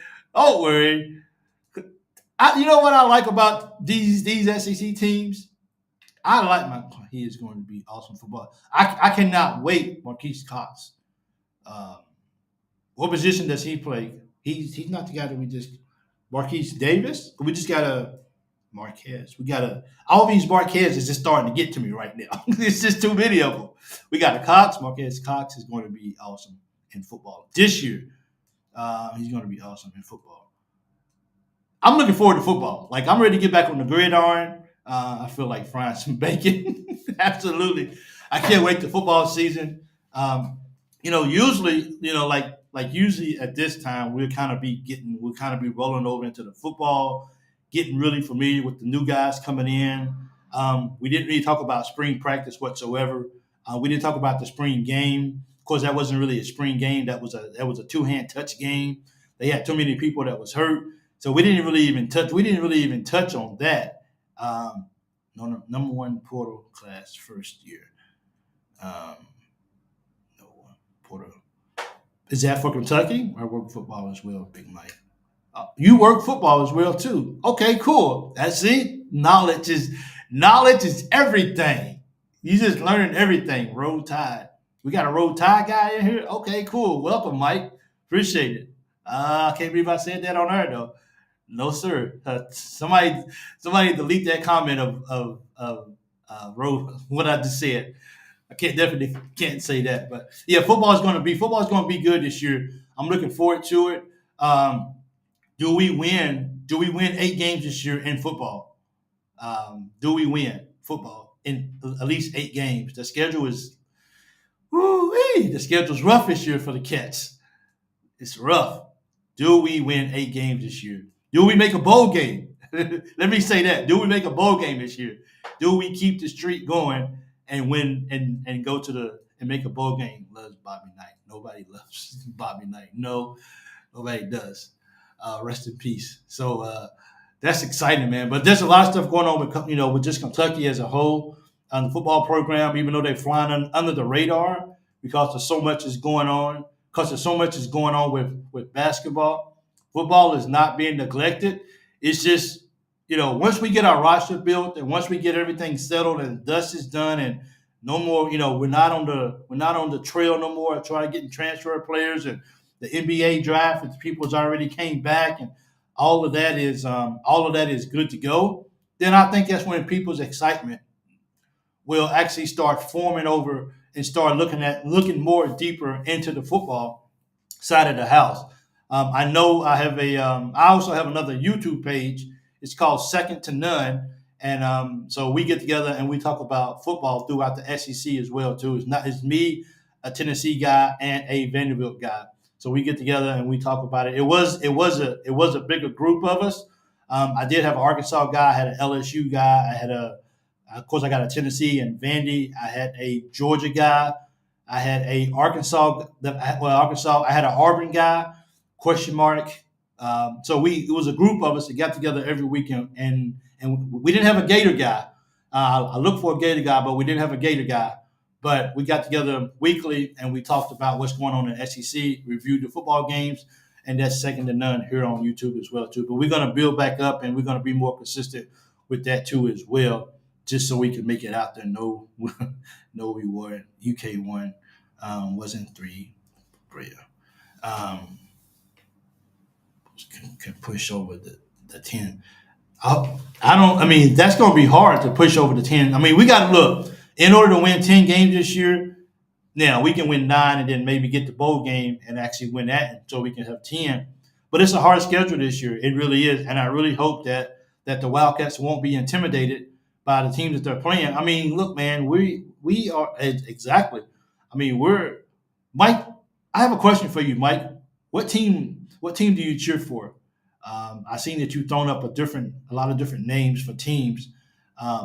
[SPEAKER 1] You know what I like about these SEC teams? I like he is going to be awesome football. I cannot wait. 𝐂𝐒𝐂𝐑𝐈𝐍𝐿. What position does he play? He's not the guy that we just Marquise Davis. We just got a Marquez. We got all these Marquez is just starting to get to me right now. It's just too many of them. We got a Cox. Marquez Cox is going to be awesome in football this year. He's going to be awesome in football. I'm looking forward to football. Like, I'm ready to get back on the gridiron. I feel like frying some bacon. Absolutely. I can't wait to football season. Usually, usually at this time, we'll kind of be rolling over into the football, getting really familiar with the new guys coming in. We didn't really talk about spring practice whatsoever. We didn't talk about the spring game. Of course, that wasn't really a spring game. That was a two-hand touch game. They had too many people that was hurt, so we didn't really even touch on that. Number one portal class first year. Portal. Is that for Kentucky? I work football as well, Big Mike. You work football as well too. Okay, cool. That's it. Knowledge is everything. You just learning everything. Roll Tide. We got a Roll Tide guy in here. Okay, cool. Welcome, Mike. Appreciate it. I can't believe I said that on air though. No, sir. Somebody delete that comment of what I just said. I definitely can't say that. But yeah, football's going to be good this year. I'm looking forward to it. Do we win 8 games this year in football? Do we win football in at least 8 games? The schedule's rough this year for the Cats. It's rough. Do we win 8 games this year? Do we make a bowl game? Let me say that. Do we make a bowl game this year? Do we keep the streak going and win and go to and make a bowl game? Loves Bobby Knight. Nobody loves Bobby Knight. No, nobody does. Rest in peace. So that's exciting, man. But there's a lot of stuff going on with just Kentucky as a whole on the football program, even though they're flying under the radar because there's so much is going on. Because there's so much is going on with basketball. Football is not being neglected. It's just, once we get our roster built and once we get everything settled and dust is done and no more, we're not on the trail no more trying to get transfer players and the NBA draft and people's already came back and all of that is good to go. Then I think that's when people's excitement will actually start forming over and start looking more deeper into the football side of the house. I know I also have another YouTube page. It's called Second to None. And so we get together and we talk about football throughout the SEC as well, too. It's me, a Tennessee guy, and a Vanderbilt guy. So we get together and we talk about it. It was a bigger group of us. I did have an Arkansas guy, I had an LSU guy, of course I got a Tennessee and Vandy. I had a Georgia guy. I had a Arkansas. I had an Auburn guy. ? So it was a group of us that got together every weekend, and we didn't have a Gator guy. I looked for a Gator guy, but we didn't have a Gator guy. But we got together weekly, and we talked about what's going on in the SEC, reviewed the football games, and that's Second to None here on YouTube as well, too. But we're going to build back up, and we're going to be more consistent with that, too, as well, just so we can make it out there. No reward. UK won. Wasn't 3. Brera. Can push over the 10. That's going to be hard to push over the 10. We got to look. In order to win 10 games this year, now we can win 9 and then maybe get the bowl game and actually win that so we can have 10. But it's a hard schedule this year. It really is. And I really hope that the Wildcats won't be intimidated by the teams that they're playing. Look, man, we are exactly. We're Mike, I have a question for you, Mike. What team do you cheer for? I seen that you've thrown up a lot of different names for teams.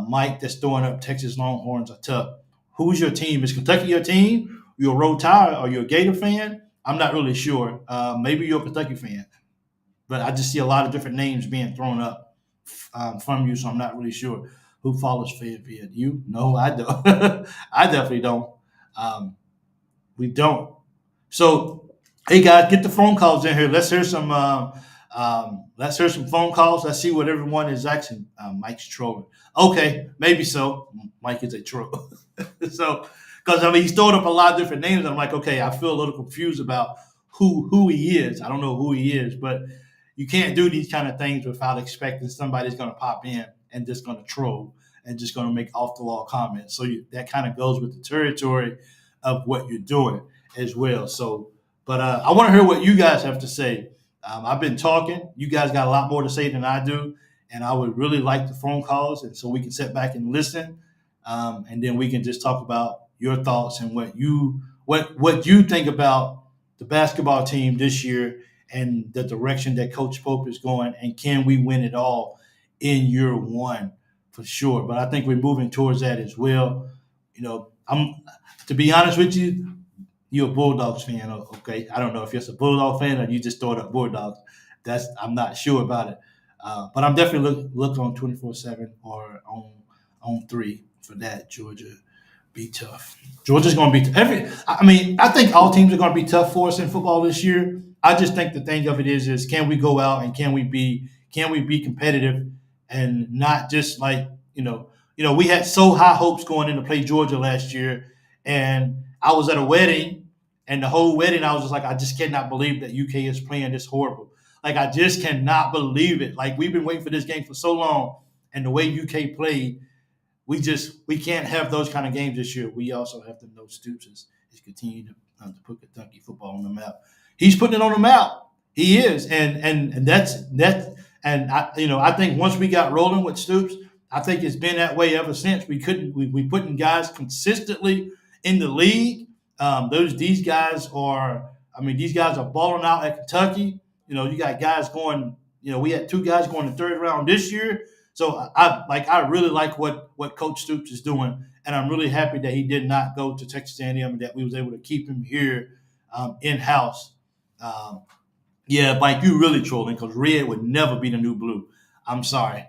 [SPEAKER 1] Mike, that's throwing up Texas Longhorns are tough. Who's your team? Is Kentucky your team? You a Roll Tide? Are you a Gator fan? I'm not really sure. Maybe you're a Kentucky fan, but I just see a lot of different names being thrown up from you, so I'm not really sure who follows Fayetteville. You? No, I don't. I definitely don't. Um, we don't. So, hey guys, get the phone calls in here. Let's hear some. Let's hear some phone calls. Let's see what everyone is asking. Mike's trolling. Okay, maybe so. Mike is a troll. So, because I mean, he's throwing up a lot of different names. I'm like, okay, I feel a little confused about who he is. I don't know who he is, but you can't do these kind of things without expecting somebody's going to pop in and just going to troll and just going to make off the wall comments. So that kind of goes with the territory of what you're doing as well. So, but I want to hear what you guys have to say. I've been talking. You guys got a lot more to say than I do, and I would really like the phone calls, and so we can sit back and listen, and then we can just talk about your thoughts and what you think about the basketball team this year and the direction that Coach Pope is going, and can we win it all in year one for sure? But I think we're moving towards that as well. You know, to be honest with you, you're a Bulldogs fan, okay? I don't know if you're a Bulldog fan or you just throw it up Bulldogs. I'm not sure about it, but I'm definitely look on 24/7 or on 3 for that. Georgia be tough. Georgia's going to be I think all teams are going to be tough for us in football this year. I just think the thing of it is can we go out and can we be competitive and not just like we had so high hopes going in to play Georgia last year, and I was at a wedding, and the whole wedding I was just like, I just cannot believe that UK is playing this horrible. Like I just cannot believe it. Like we've been waiting for this game for so long, and the way UK played, we can't have those kind of games this year. We also have to know Stoops is continuing to put Kentucky football on the map. He's putting it on the map. He is, and that's and I think once we got rolling with Stoops, I think it's been that way ever since. We putting guys consistently in the league. These guys are balling out at Kentucky. You got guys going. We had 2 guys going the 3rd round this year. So I really like what Coach Stoops is doing, and I'm really happy that he did not go to Texas A&M and that we was able to keep him here in house. Yeah, Mike, you really trolling because red would never be the new blue. I'm sorry.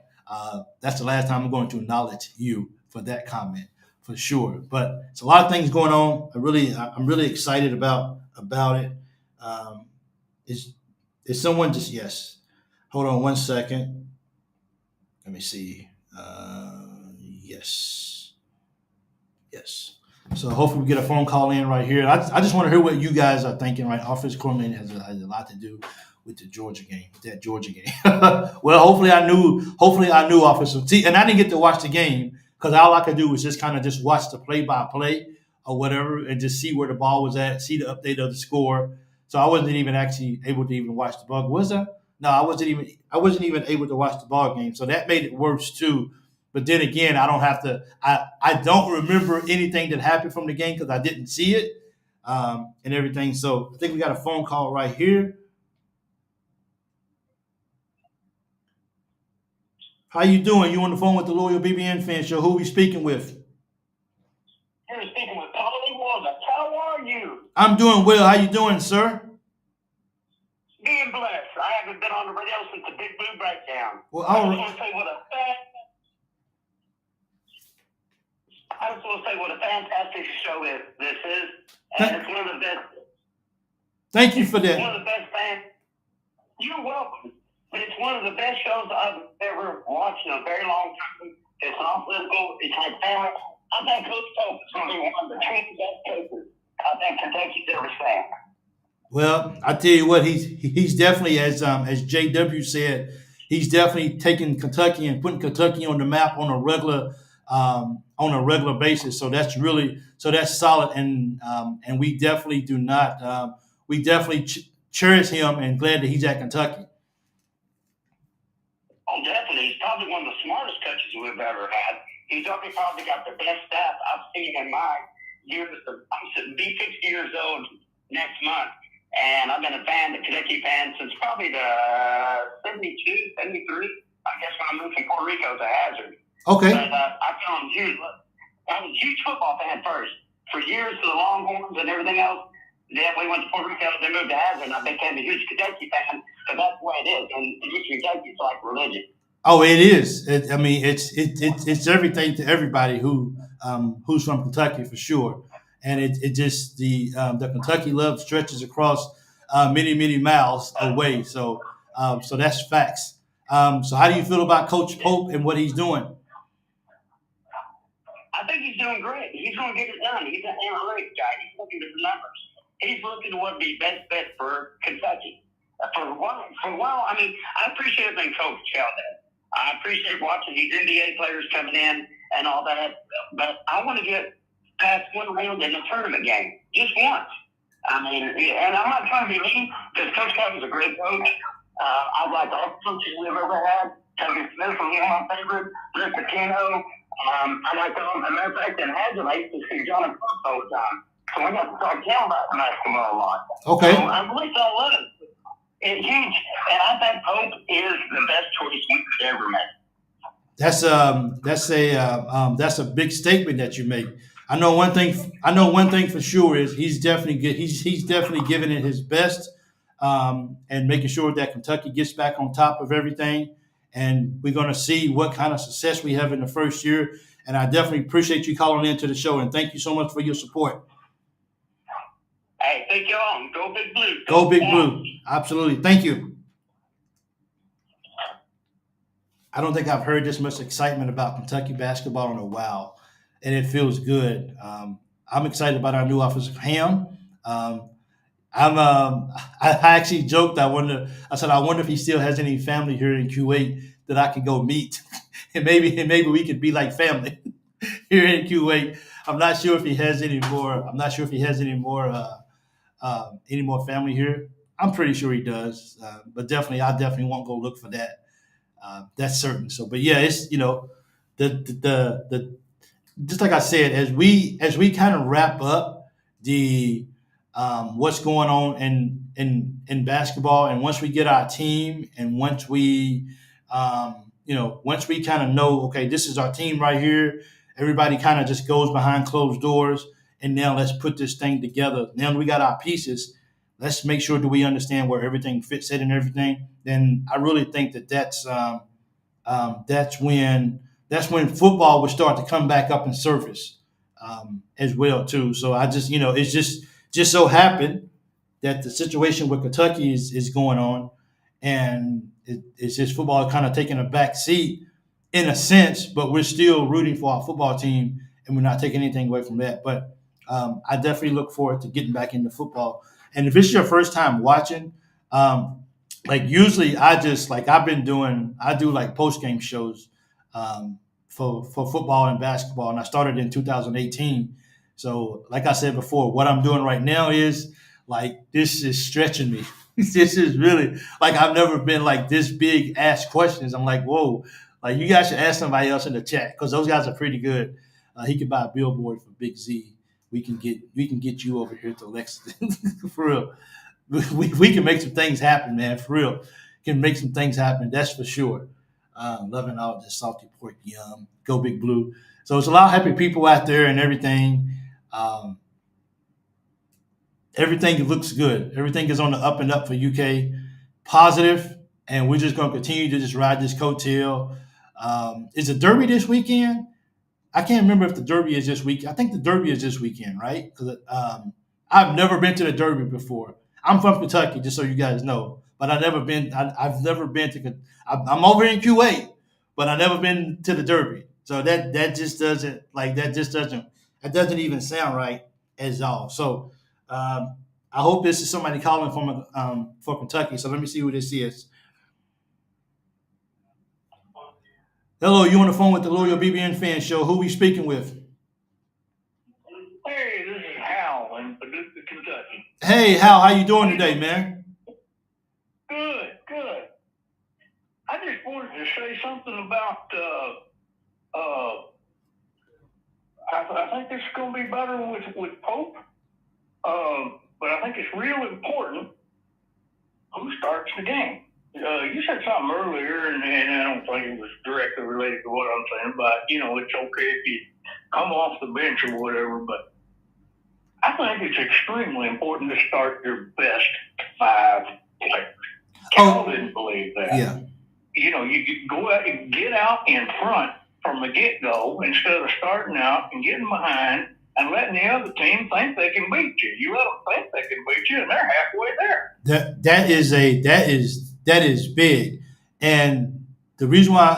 [SPEAKER 1] That's the last time I'm going to acknowledge you for that comment for sure. But it's a lot of things going on. I'm really excited about it. Is someone just yes? Hold on one second. Let me see. Yes. So hopefully we get a phone call in right here. I just want to hear what you guys are thinking. Right, offensive coordinator has a lot to do with that Georgia game. Well, hopefully I knew offensive. See, and I didn't get to watch the game because all I could do was just kind of just watch the play-by-play or whatever and just see where the ball was at, see the update of the score. So I wasn't even actually able to even watch the ball. Was I? No, I wasn't even able to watch the ball game. So that made it worse too. But then again, I don't have to. I don't remember anything that happened from the game because I didn't see it and everything. So I think we got a phone call right here. How you doing? You on the phone with the Loyal BBN Fan Show? Who are we speaking with?
[SPEAKER 2] You're speaking with Amari Williams. How are you?
[SPEAKER 1] I'm doing well. How you doing, sir?
[SPEAKER 2] Being blessed. I haven't been on the radio since the Big Blue breakdown.
[SPEAKER 1] Well,
[SPEAKER 2] I just want to say what a fantastic show this is, and it's one of the best.
[SPEAKER 1] Thank you for that.
[SPEAKER 2] One of the best fans. You're welcome. But it's one of the best shows I've ever watched in a very long time. It's not political. It's like family. I think Coach Pope is going to be one of the 2 best coaches I think Kentucky's ever seen.
[SPEAKER 1] Well, I tell you what, he's definitely, as JW said, he's definitely taking Kentucky and putting Kentucky on the map on a regular basis. So that's solid, and we definitely do not cherish him and glad that he's at Kentucky.
[SPEAKER 2] Oh, definitely. He's probably one of the smartest coaches we've ever had. He's probably got the best staff I've seen in my years. I'm 60 years old.
[SPEAKER 3] next month. And I've been a Kentucky fan, since probably the 72, 73. I guess when I moved from Puerto Rico to 𝐻𝐿.
[SPEAKER 1] Okay.
[SPEAKER 3] But I was a huge football fan first. For years, to the Longhorns and everything else. Then we went to Puerto Rico, then moved to 𝐻𝐿, and I became a huge Kentucky fan. So that's the way it is. And in Kentucky, it's like religion.
[SPEAKER 1] Oh, it is. It's everything to everybody who's from Kentucky for sure, and it just the Kentucky love stretches across many miles away. So that's facts. So how do you feel about Coach Pope and what he's doing?
[SPEAKER 3] I think he's doing great. He's going to get it done. He's an analytics guy. He's looking at the numbers. He's looking to what would be best bet for Kentucky. For a while, I mean, I appreciate everything Coach Cal does. I appreciate watching these NBA players coming in and all that, but I want to get past one round in a tournament game, just once. I mean, and I'm not trying to be mean, because Coach Cal was a great coach. I've liked all the coaches we've ever had. Tony Smith was one of my favorites. Rick Pitino. I like them. As a matter of fact, in 𝐻𝐿, I used to see John and Cook all the time. So I got to talk to him about basketball a lot.
[SPEAKER 1] Okay.
[SPEAKER 3] So I really don't love it. It's huge, and I think Pope is the best choice we could ever make.
[SPEAKER 1] That's a big statement that you make. I know one thing for sure is he's definitely giving it his best, and making sure that Kentucky gets back on top of everything. And we're going to see what kind of success we have in the first year. And I definitely appreciate you calling into the show, and thank you so much for your support.
[SPEAKER 3] Hey, thank y'all. Go Big Blue.
[SPEAKER 1] Go Big Blue. Absolutely. Thank you. I don't think I've heard this much excitement about Kentucky basketball in a while, and it feels good. I'm excited about our new offensive ham. I actually joked. I said I wonder if he still has any family here in Kuwait that I could go meet, and maybe we could be like family here in Kuwait. I'm not sure if he has any more. I'm not sure if he has any more family here. I'm pretty sure he does, but I definitely won't go look for that. That's certain. So, but yeah, it's the just like I said, as we kind of wrap up the what's going on in basketball, and once we get our team, and once we once we kind of know, okay, this is our team right here, everybody kind of just goes behind closed doors, and now let's put this thing together. Now we got our pieces. Let's make sure that we understand where everything fits in and everything. Then I really think that's when football will start to come back up and surface as well too. So I just it's just so happened that the situation with Kentucky is going on, and it's just football kind of taking a back seat in a sense, but we're still rooting for our football team, and we're not taking anything away from that. But I definitely look forward to getting back into football. And if it's your first time watching, like usually I do like post game shows for football and basketball, and I started in 2018. So like I said before, what I'm doing right now is like this is stretching me. This is really like I've never been like this big asked questions. I'm like, whoa, like you guys should ask somebody else in the chat, because those guys are pretty good. He could buy a billboard for Big Z. We can get you over here to Lexington for real. We can make some things happen, man. For real, can make some things happen. That's for sure. Loving all the salty pork, yum. Go Big Blue. So it's a lot of happy people out there and everything. Everything looks good. Everything is on the up and up for UK. Positive, and we're just going to continue to just ride this coattail. Is the Derby this weekend? I can't remember if the Derby is this week. I think the Derby is this weekend, right? Because I've never been to the Derby before. I'm from Kentucky, just so you guys know, but I've never been to. I'm over in Kuwait, but I've never been to the Derby. So that doesn't even sound right at all. So I hope this is somebody calling from for Kentucky. So let me see who this is. Hello, you on the phone with the Loyal BBN Fan Show. Who we speaking with?
[SPEAKER 3] Hey, this is Hal in Paducah, Kentucky.
[SPEAKER 1] Hey, Hal, how you doing today, man?
[SPEAKER 3] Good. I just wanted to say something about. I think it's going to be better with Pope.
[SPEAKER 4] but I think it's real important who starts the game. You said something earlier, and I don't think it was directly related to what I'm saying, but, it's okay if you come off the bench or whatever, but I think it's extremely important to start your best 5 players. Cal didn't believe that.
[SPEAKER 1] Yeah.
[SPEAKER 4] You go out and get out in front from the get-go instead of starting out and getting behind and letting the other team think they can beat you. You let them think they can beat you, and they're halfway there.
[SPEAKER 1] That is big, and the reason why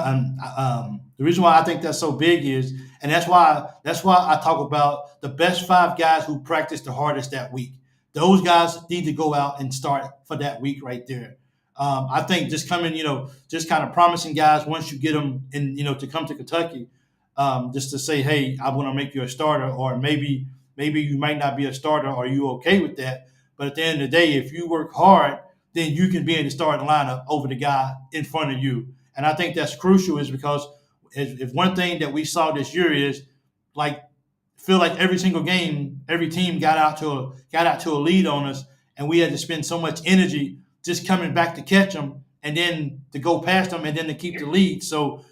[SPEAKER 1] I think that's so big is, and that's why I talk about the best 5 guys who practice the hardest that week. Those guys need to go out and start for that week right there. I think just coming, just kind of promising guys once you get them in, to come to Kentucky, just to say, hey, I want to make you a starter, or maybe you might not be a starter. Are you okay with that? But at the end of the day, if you work hard, then you can be in the starting lineup over the guy in front of you. And I think that's crucial, is because if one thing that we saw this year is, feel like every single game, every team got out to a lead on us, and we had to spend so much energy just coming back to catch them, and then to go past them, and then to keep the lead. So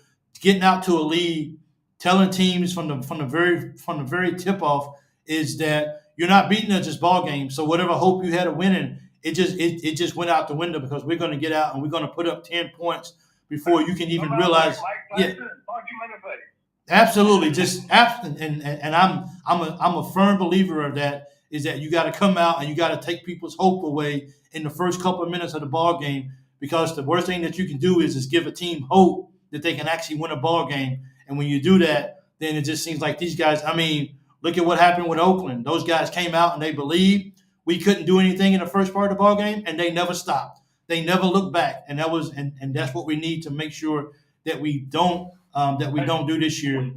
[SPEAKER 1] getting out to a lead, telling teams from the very tip off is that you're not beating us this ball game. So whatever hope you had of winning, it just went out the window, because we're going to get out and we're going to put up 10 points before you can even realize. Yeah, absolutely. And I'm a firm believer of that. Is that you got to come out and you got to take people's hope away in the first couple of minutes of the ball game, because the worst thing that you can do is give a team hope that they can actually win a ball game. And when you do that, then it just seems like these guys. I mean, look at what happened with Oakland. Those guys came out and they believed. We couldn't do anything in the first part of the ball game, and they never stopped. They never looked back, and that's what we need to make sure that we don't do this year.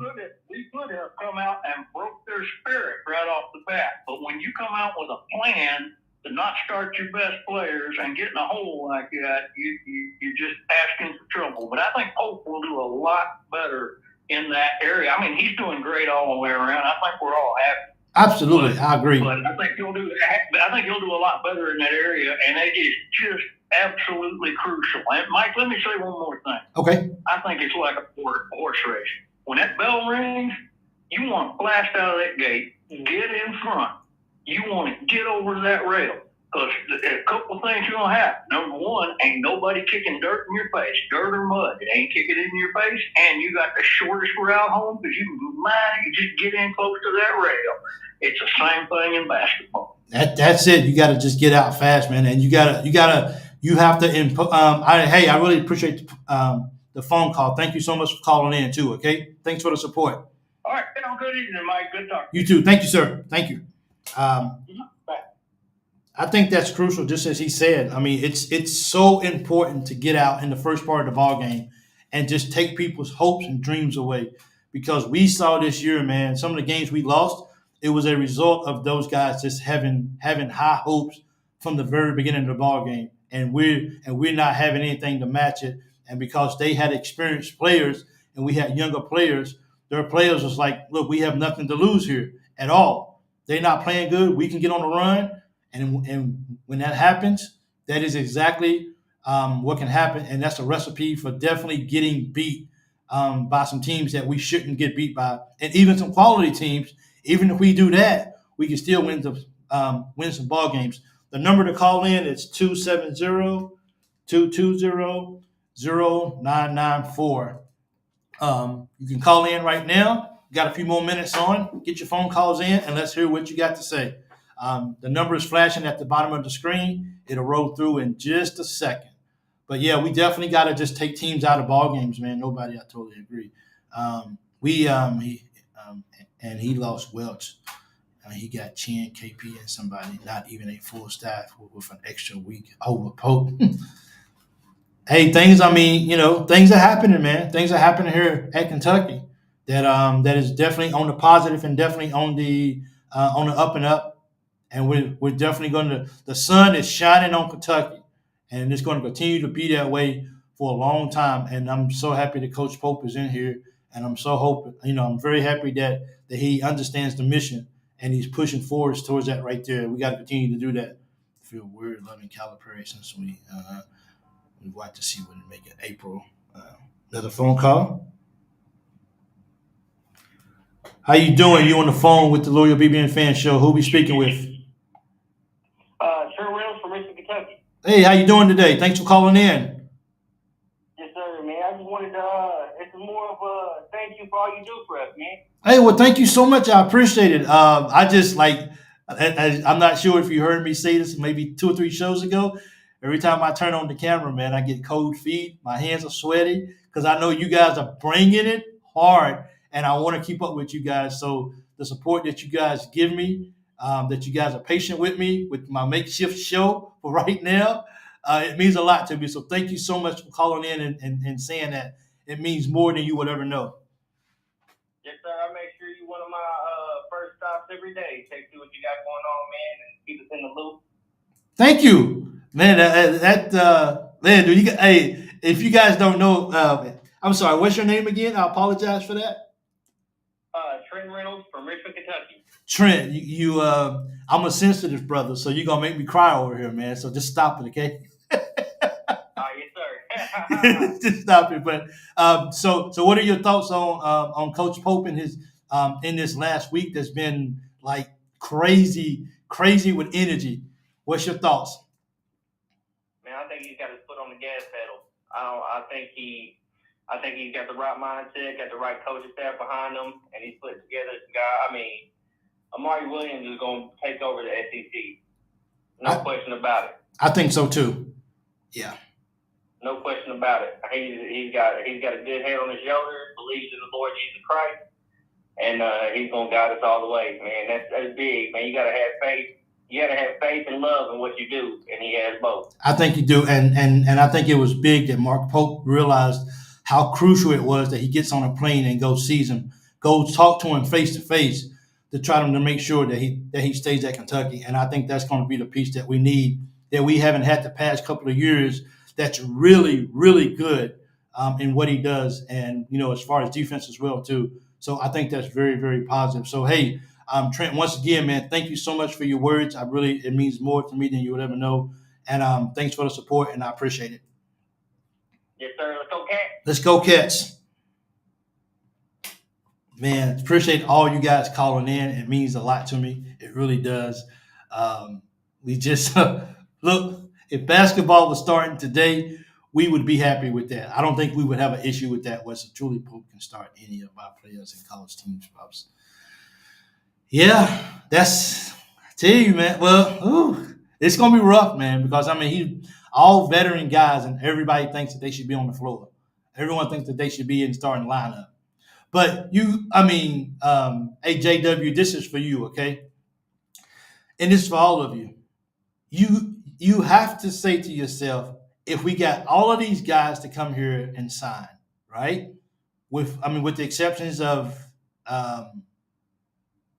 [SPEAKER 4] We could have come out and broke their spirit right off the bat, but when you come out with a plan to not start your best players and get in a hole like that, you're just asking for trouble. But I think Pope will do a lot better in that area. I mean, he's doing great all the way around. I think we're all happy.
[SPEAKER 1] Absolutely, I agree.
[SPEAKER 4] But I think he'll do a lot better in that area, and it is just absolutely crucial. And Mike, let me say one more thing.
[SPEAKER 1] Okay.
[SPEAKER 4] I think it's like a horse race. When that bell rings, you want to blast out of that gate, get in front. You want to get over that rail, because a couple of things are going to happen. Number one, ain't nobody kicking dirt in your face, dirt or mud. It ain't kicking in your face, and you got the shortest route home, because you just get in close to that rail. It's the same thing in basketball.
[SPEAKER 1] That's it. You got to just get out fast, man, and you have to input. I really appreciate the phone call. Thank you so much for calling in too. Okay, thanks for the support.
[SPEAKER 4] All right, good evening, Mike. Good talk.
[SPEAKER 1] You too. Thank you, sir. Thank you. I think that's crucial, just as he said. I mean, it's so important to get out in the first part of the ball game and just take people's hopes and dreams away, because we saw this year, man, some of the games we lost, it was a result of those guys just having high hopes from the very beginning of the ball game, and we're not having anything to match it. And because they had experienced players and we had younger players, their players was like, look, we have nothing to lose here at all. They're not playing good. We can get on the run. And when that happens, that is exactly what can happen. And that's a recipe for definitely getting beat by some teams that we shouldn't get beat by. And even some quality teams, even if we do that, we can still win some ball games. The number to call in is 270-220-0994. You can call in right now. Got a few more minutes on. Get your phone calls in, and let's hear what you got to say. The number is flashing at the bottom of the screen. It'll roll through in just a second. But, yeah, we definitely got to just take teams out of ball games, man. I totally agree. He lost Welch. He got Chen, KP, and somebody, not even a full staff with an extra week over Pope. Hey, things are happening, man. Things are happening here at Kentucky that is definitely on the positive and definitely on the up and up. And we're definitely going to – the sun is shining on Kentucky, and it's going to continue to be that way for a long time. And I'm so happy that Coach Pope is in here, and I'm very happy that he understands the mission and he's pushing forward towards that right there. We got to continue to do that. I feel weird loving Calipari since we want to see when we make it April. Another phone call. How you doing? You on the phone with the Loyal BBN Fan Show. Who we speaking with?
[SPEAKER 3] Trent Reynolds from Richmond, Kentucky.
[SPEAKER 1] Hey, how you doing today? Thanks for calling in.
[SPEAKER 3] Yes, sir, man. I just wanted to, it's more of a thank you for all you do for us, man.
[SPEAKER 1] Hey, well, thank you so much. I appreciate it. I just I'm not sure if you heard me say this maybe 2 or 3 shows ago. Every time I turn on the camera, man, I get cold feet. My hands are sweaty because I know you guys are bringing it hard, and I want to keep up with you guys. So the support that you guys give me, that you guys are patient with me with my makeshift show for right now, it means a lot to me. So thank you so much for calling in and saying that. It means more than you would ever know.
[SPEAKER 3] Yes, sir. I make sure you're one of my first stops every day. Take see what you got going on, man, and keep us in the loop.
[SPEAKER 1] Thank you. Man, man, hey, if you guys don't know, I'm sorry, what's your name again? I apologize for that.
[SPEAKER 3] Trent Reynolds from Richmond, Kentucky.
[SPEAKER 1] Trent, I'm a sensitive brother, so you're gonna make me cry over here, man. So just stop it, okay?
[SPEAKER 3] Yes, sir.
[SPEAKER 1] Just stop it. But so what are your thoughts on Coach Pope and his in this last week that's been like crazy with energy? What's your thoughts?
[SPEAKER 3] Man, I think he's got his foot on the gas pedal. I think he's got the right mindset, got the right coaching staff behind him, and he's putting together this guy. I mean, Amari Williams is going to take over the SEC. No question about it.
[SPEAKER 1] I think so too. Yeah.
[SPEAKER 3] No question about it. He's got a good head on his shoulders, believes in the Lord Jesus Christ, and he's going to guide us all the way, man. That's big, man. You got to have faith. You got to have faith and love in what you do, and he has both.
[SPEAKER 1] I think you do, and I think it was big that Mark Pope realized how crucial it was that he gets on a plane and sees him, go talk to him face to face to try to make sure that he stays at Kentucky. And I think that's going to be the piece that we need, that we haven't had the past couple of years. That's really, really good in what he does, and as far as defense as well too. So I think that's very, very positive. So hey. Trent, once again, man, thank you so much for your words. It means more to me than you would ever know. And thanks for the support, and I appreciate it.
[SPEAKER 3] Yes, sir. Let's go, Cats.
[SPEAKER 1] Let's go, Cats. Man, appreciate all you guys calling in. It means a lot to me. It really does. We just look, if basketball was starting today, we would be happy with that. I don't think we would have an issue with that once Julie Pope can start any of our players in college teams, pops. Yeah, I tell you, man. Well, it's gonna be rough, man, because he's all veteran guys, and everybody thinks that they should be on the floor. Everyone thinks that they should be in the starting lineup. But hey, JW, this is for you, okay? And this is for all of you. You have to say to yourself, if we got all of these guys to come here and sign, right? With the exceptions of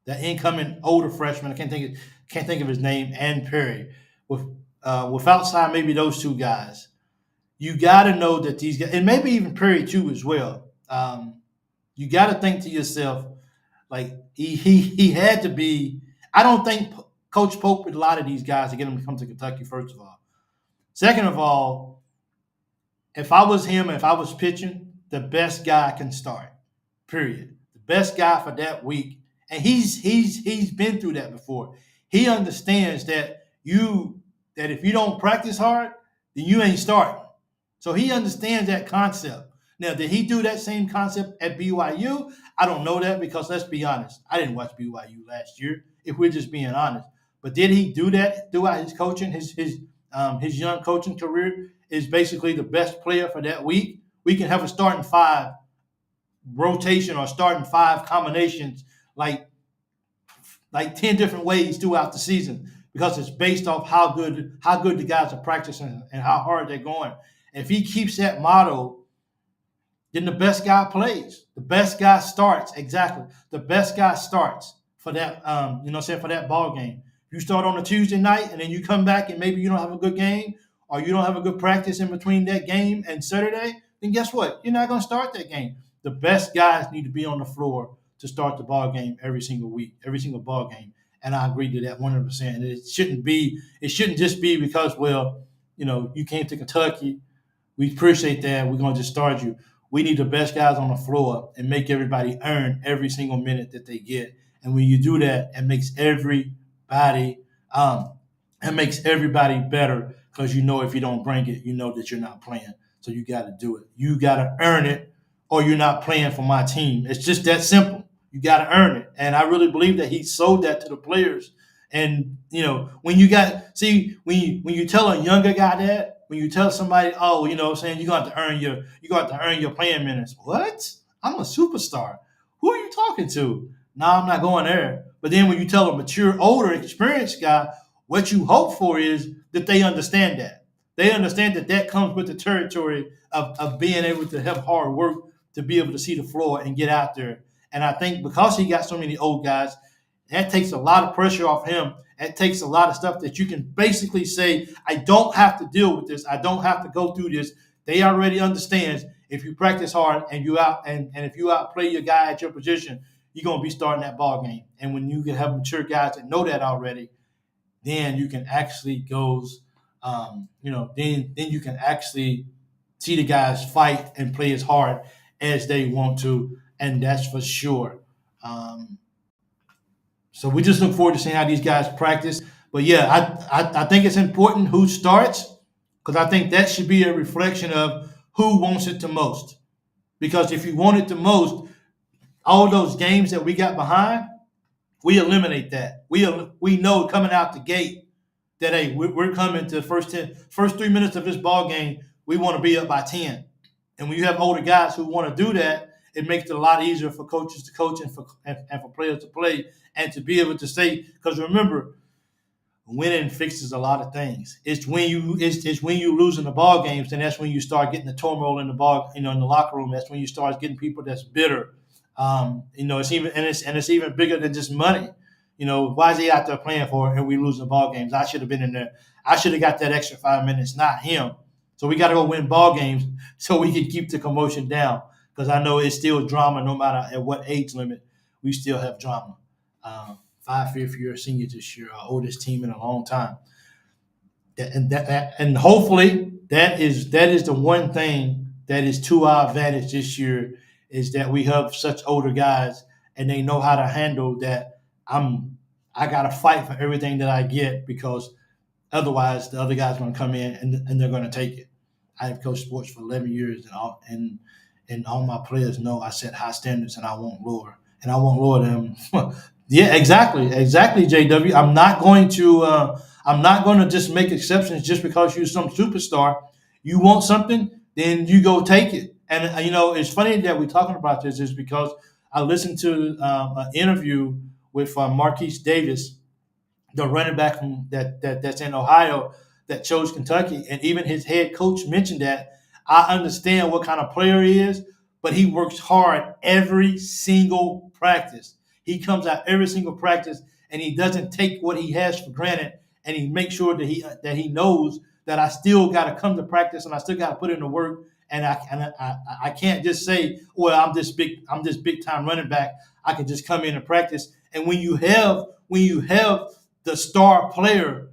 [SPEAKER 1] the incoming older freshman, I can't think of his name, and Perry. Without signing maybe those 2 guys, you got to know that these guys, and maybe even Perry too as well. You got to think to yourself, like he had to be. I don't think Coach Pope with a lot of these guys to get them to come to Kentucky. First of all, second of all, if I was him, if I was pitching, the best guy can start. Period. The best guy for that week. And he's been through that before. He understands that if you don't practice hard, then you ain't starting. So he understands that concept. Now, did he do that same concept at BYU? I don't know that because let's be honest. I didn't watch BYU last year, if we're just being honest. But did he do that throughout his coaching, his young coaching career? Is basically the best player for that week. We can have a starting 5 rotation or starting 5 combinations like 10 different ways throughout the season because it's based off how good the guys are practicing and how hard they're going. If he keeps that motto, then the best guy plays. The best guy starts. Exactly. The best guy starts for that, for that ball game. You start on a Tuesday night and then you come back and maybe you don't have a good game or you don't have a good practice in between that game and Saturday, then guess what? You're not going to start that game. The best guys need to be on the floor to start the ball game every single week, every single ball game. And I agree to that 100%. And it shouldn't just be because, well, you came to Kentucky. We appreciate that. We're going to just start you. We need the best guys on the floor and make everybody earn every single minute that they get. And when you do that, it makes everybody better, because if you don't bring it, you know that you're not playing. So you got to do it. You got to earn it, or you're not playing for my team. It's just that simple. You got to earn it. And I really believe that he sold that to the players. And, when you tell a younger guy that, when you tell somebody, oh, you're going to have to earn your playing minutes. What? I'm a superstar. Who are you talking to? No, I'm not going there. But then when you tell a mature, older, experienced guy, what you hope for is that they understand that. They understand that comes with the territory of being able to have hard work to be able to see the floor and get out there. And I think because he got so many old guys, that takes a lot of pressure off him. It takes a lot of stuff that you can basically say, I don't have to deal with this. I don't have to go through this. They already understand if you practice hard and if you outplay your guy at your position, you're going to be starting that ball game. And when you can have mature guys that know that already, then you can actually then you can actually see the guys fight and play as hard as they want to, and that's for sure. So we just look forward to seeing how these guys practice. But yeah, I think it's important who starts, because I think that should be a reflection of who wants it the most. Because if you want it the most, all those games that we got behind, we eliminate that. We know coming out the gate that, hey, we're coming to the first 3 minutes of this ball game, we want to be up by 10. And when you have older guys who want to do that, it makes it a lot easier for coaches to coach and for players to play and to be able to say, because remember, winning fixes a lot of things. It's when you losing the ball games, then that's when you start getting the turmoil in the in the locker room. That's when you start getting people that's bitter. It's even bigger than just money. Why is he out there playing for it and we losing ball games? I should have been in there. I should have got that extra 5 minutes, not him. So we got to go win ball games so we can keep the commotion down. Because I know it's still drama no matter at what age limit, we still have drama. 5 fifth-year seniors this year, our oldest team in a long time. And hopefully that is the one thing that is to our advantage this year, is that we have such older guys and they know how to handle that. I got to fight for everything that I get, because otherwise the other guys are going to come in and they're going to take it. I have coached sports for 11 years and all my players know I set high standards and I won't lower them. Yeah, exactly, JW. I'm not going to just make exceptions just because you're some superstar. You want something, then you go take it. And it's funny that we're talking about this, is because I listened to an interview with Marquise Davis, the running back that's in Ohio that chose Kentucky, and even his head coach mentioned that. I understand what kind of player he is, but he works hard every single practice. He comes out every single practice, and he doesn't take what he has for granted, and he makes sure that he knows that I still got to come to practice and I still got to put in the work, and I can't just say, well, I'm this big time running back, I can just come in and practice. And when you have the star player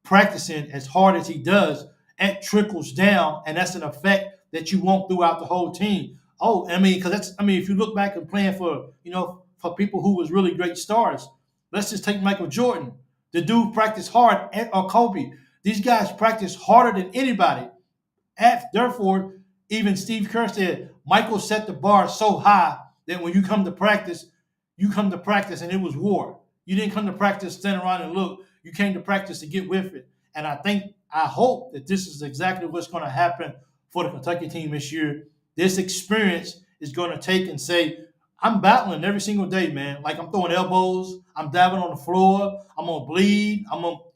[SPEAKER 1] practicing as hard as he does, it trickles down, and that's an effect that you want throughout the whole team. Oh, if you look back and playing for people who was really great stars, let's just take Michael Jordan. The dude practiced hard, or Kobe. These guys practice harder than anybody. Therefore, even Steve Kerr said, Michael set the bar so high that when you come to practice and it was war. You didn't come to practice, stand around and look. You came to practice to get with it. And I hope that this is exactly what's going to happen for the Kentucky team this year. This experience is going to take and say, I'm battling every single day, man. Like, I'm throwing elbows, I'm diving on the floor, I'm gonna bleed.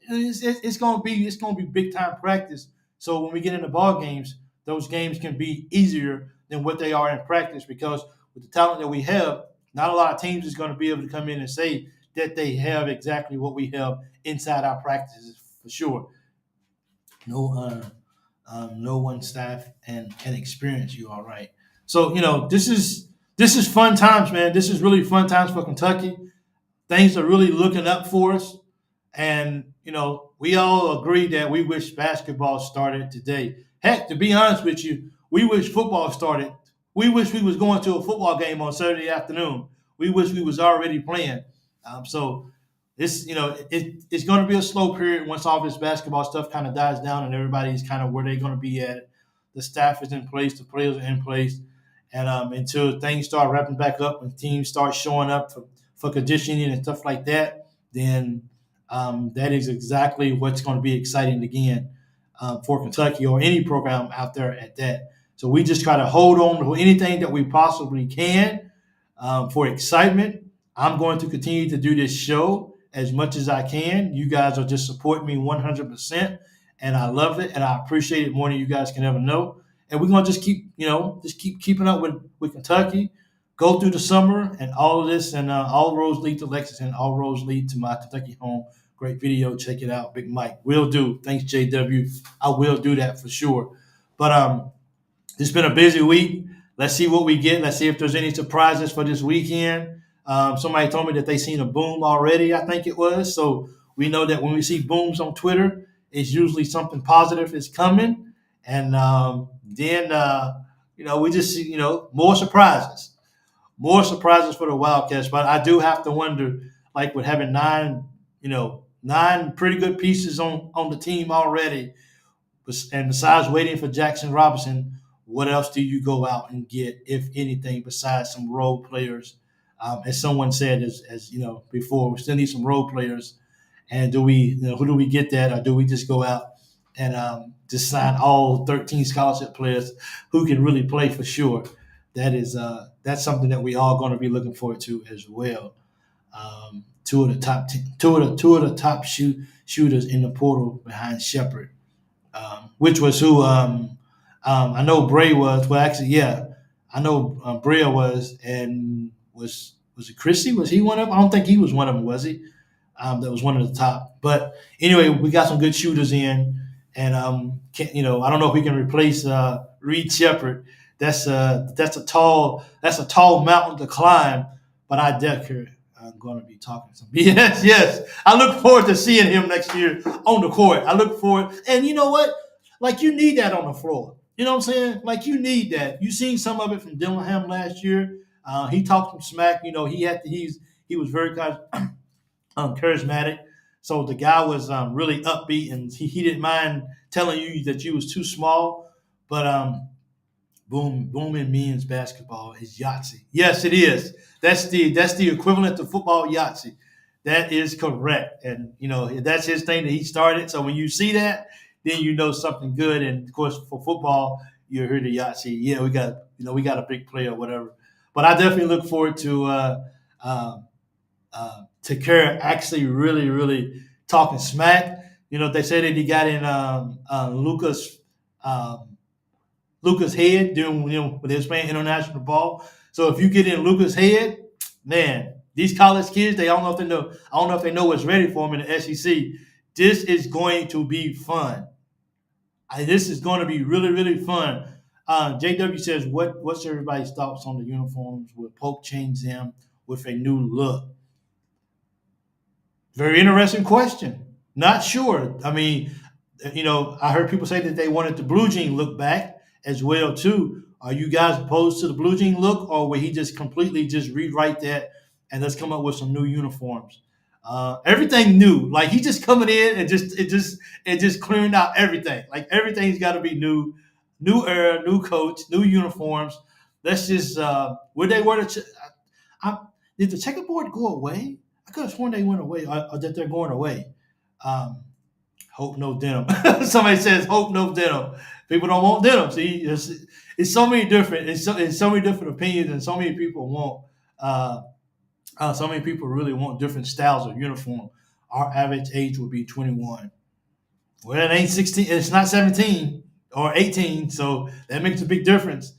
[SPEAKER 1] It's gonna be big time practice. So when we get into ball games, those games can be easier than what they are in practice, because with the talent that we have, not a lot of teams is going to be able to come in and say that they have exactly what we have inside our practices, for sure. No one staff and experience, you all right. So, this is this is fun times, man. This is really fun times for Kentucky. Things are really looking up for us. And, we all agree that we wish basketball started today. Heck, to be honest with you, we wish football started. We wish we was going to a football game on Saturday afternoon. We wish we was already playing. So it's, it's going to be a slow period once all this basketball stuff kind of dies down and everybody's kind of where they're going to be at. The staff is in place. The players are in place. And until things start wrapping back up and teams start showing up for conditioning and stuff like that, then that is exactly what's going to be exciting again for Kentucky or any program out there at that. So we just try to hold on to anything that we possibly can for excitement. I'm going to continue to do this show as much as I can. You guys are just supporting me 100%, and I love it, and I appreciate it more than you guys can ever know. And we're going to just keep keeping up with Kentucky, go through the summer and all of this, and all roads lead to Lexington, all roads lead to my Kentucky home. Great video. Check it out. Big Mike. Will do. Thanks, JW. I will do that for sure. But it's been a busy week. Let's see what we get. Let's see if there's any surprises for this weekend. Somebody told me that they seen a boom already, I think it was. So we know that when we see booms on Twitter, it's usually something positive is coming. And then we just see, more surprises. More surprises for the Wildcats. But I do have to wonder, like with having nine pretty good pieces on the team already, and besides waiting for Jackson Robinson, what else do you go out and get, if anything, besides some role players? As someone said, as before, we still need some role players. And who do we get that, or do we just go out and just sign all 13 scholarship players who can really play for sure? That's something that we all going to be looking forward to as well. Two of the top shooters in the portal behind Shepherd, which was who I know Bray was. Well, actually, yeah, I know Brera was, and was it Krissa? Was he one of them? I don't think he was one of them, was he? That was one of the top. But anyway, we got some good shooters in, and I don't know if we can replace Reed Shepherd. That's a tall mountain to climb, but I definitely I'm going to be talking to some. Yes. I look forward to seeing him next year on the court. I look forward, and you know what? Like, you need that on the floor. You know what I'm saying? Like, you need that. You seen some of it from Dillingham last year. He talked some smack. He was very charismatic. So the guy was really upbeat, and he didn't mind telling you that you was too small. But booming men's basketball is Yahtzee. Yes, it is. That's the equivalent to football Yahtzee. That is correct. And that's his thing that he started. So when you see that, then you know something good. And of course, for football, you hear the Yahtzee. Yeah, we got a big player or whatever. But I definitely look forward to Carr actually really, really talking smack. They say that he got in Luca's head during when they was playing international ball. So if you get in Luca's head, man, these college kids, I don't know if they know what's ready for them in the SEC. This is going to be fun. This is going to be really, really fun. JW says, what's everybody's thoughts on the uniforms? Will Pope change them with a new look? Very interesting question. Not sure. I mean, I heard people say that they wanted the blue jean look back as well too. Are you guys opposed to the blue jean look, or will he just completely just rewrite that and let's come up with some new uniforms? Everything new, like he just coming in and just clearing out everything. Like everything's got to be new era, new coach, new uniforms. Let's just did the checkerboard go away? I could have sworn they went away, or that they're going away. Hope no denim. Somebody says hope no denim. People don't want denim. See, it's so many different. It's so many different opinions, and so many people want. So many people really want different styles of uniform. Our average age would be 21. Well, it ain't 16. It's not 17 or 18, so that makes a big difference.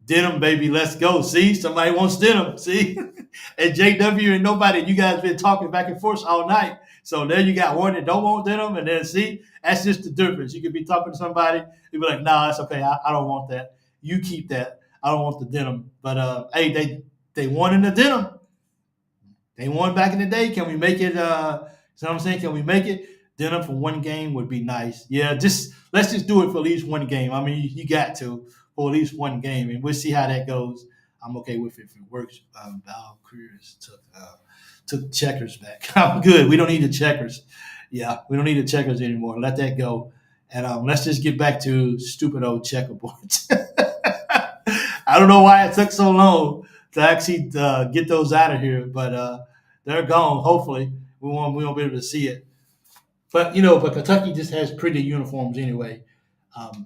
[SPEAKER 1] Denim, baby, let's go. See, somebody wants denim. See, and JW and nobody, you guys been talking back and forth all night. So there you got one that don't want denim, and then see, that's just the difference. You could be talking to somebody, you be like, "Nah, that's okay. I don't want that. You keep that. I don't want the denim. But hey, they won in the denim. They won back in the day. Can we make it? You know what I'm saying? Can we make it? Denim for one game would be nice. Yeah, let's just do it for at least one game. I mean, you got to for at least one game, and we'll see how that goes. I'm okay with it if it works. Val Cruz took checkers back. I'm good. We don't need the checkers. Yeah, we don't need the checkers anymore. Let that go. And let's just get back to stupid old checkerboards. I don't know why it took so long to actually get those out of here, but they're gone. Hopefully, we won't be able to see it. But Kentucky just has pretty uniforms anyway.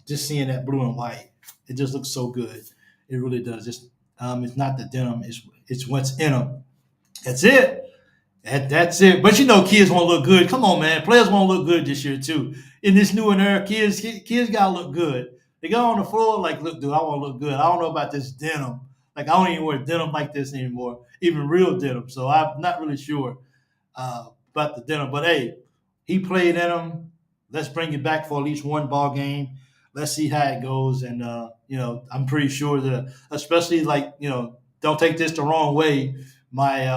[SPEAKER 1] Just seeing that blue and white, it just looks so good. It really does. It's not the denim. It's what's in them. That's it. That's it. But kids want to look good. Come on, man. Players want to look good this year too. In this new era, kids gotta look good. They go on the floor like, look, dude, I want to look good. I don't know about this denim. Like, I don't even wear denim like this anymore, even real denim. So I'm not really sure about the denim. But hey, he played in them. Let's bring it back for at least one ball game. Let's see how it goes. And I'm pretty sure that, especially don't take this the wrong way, my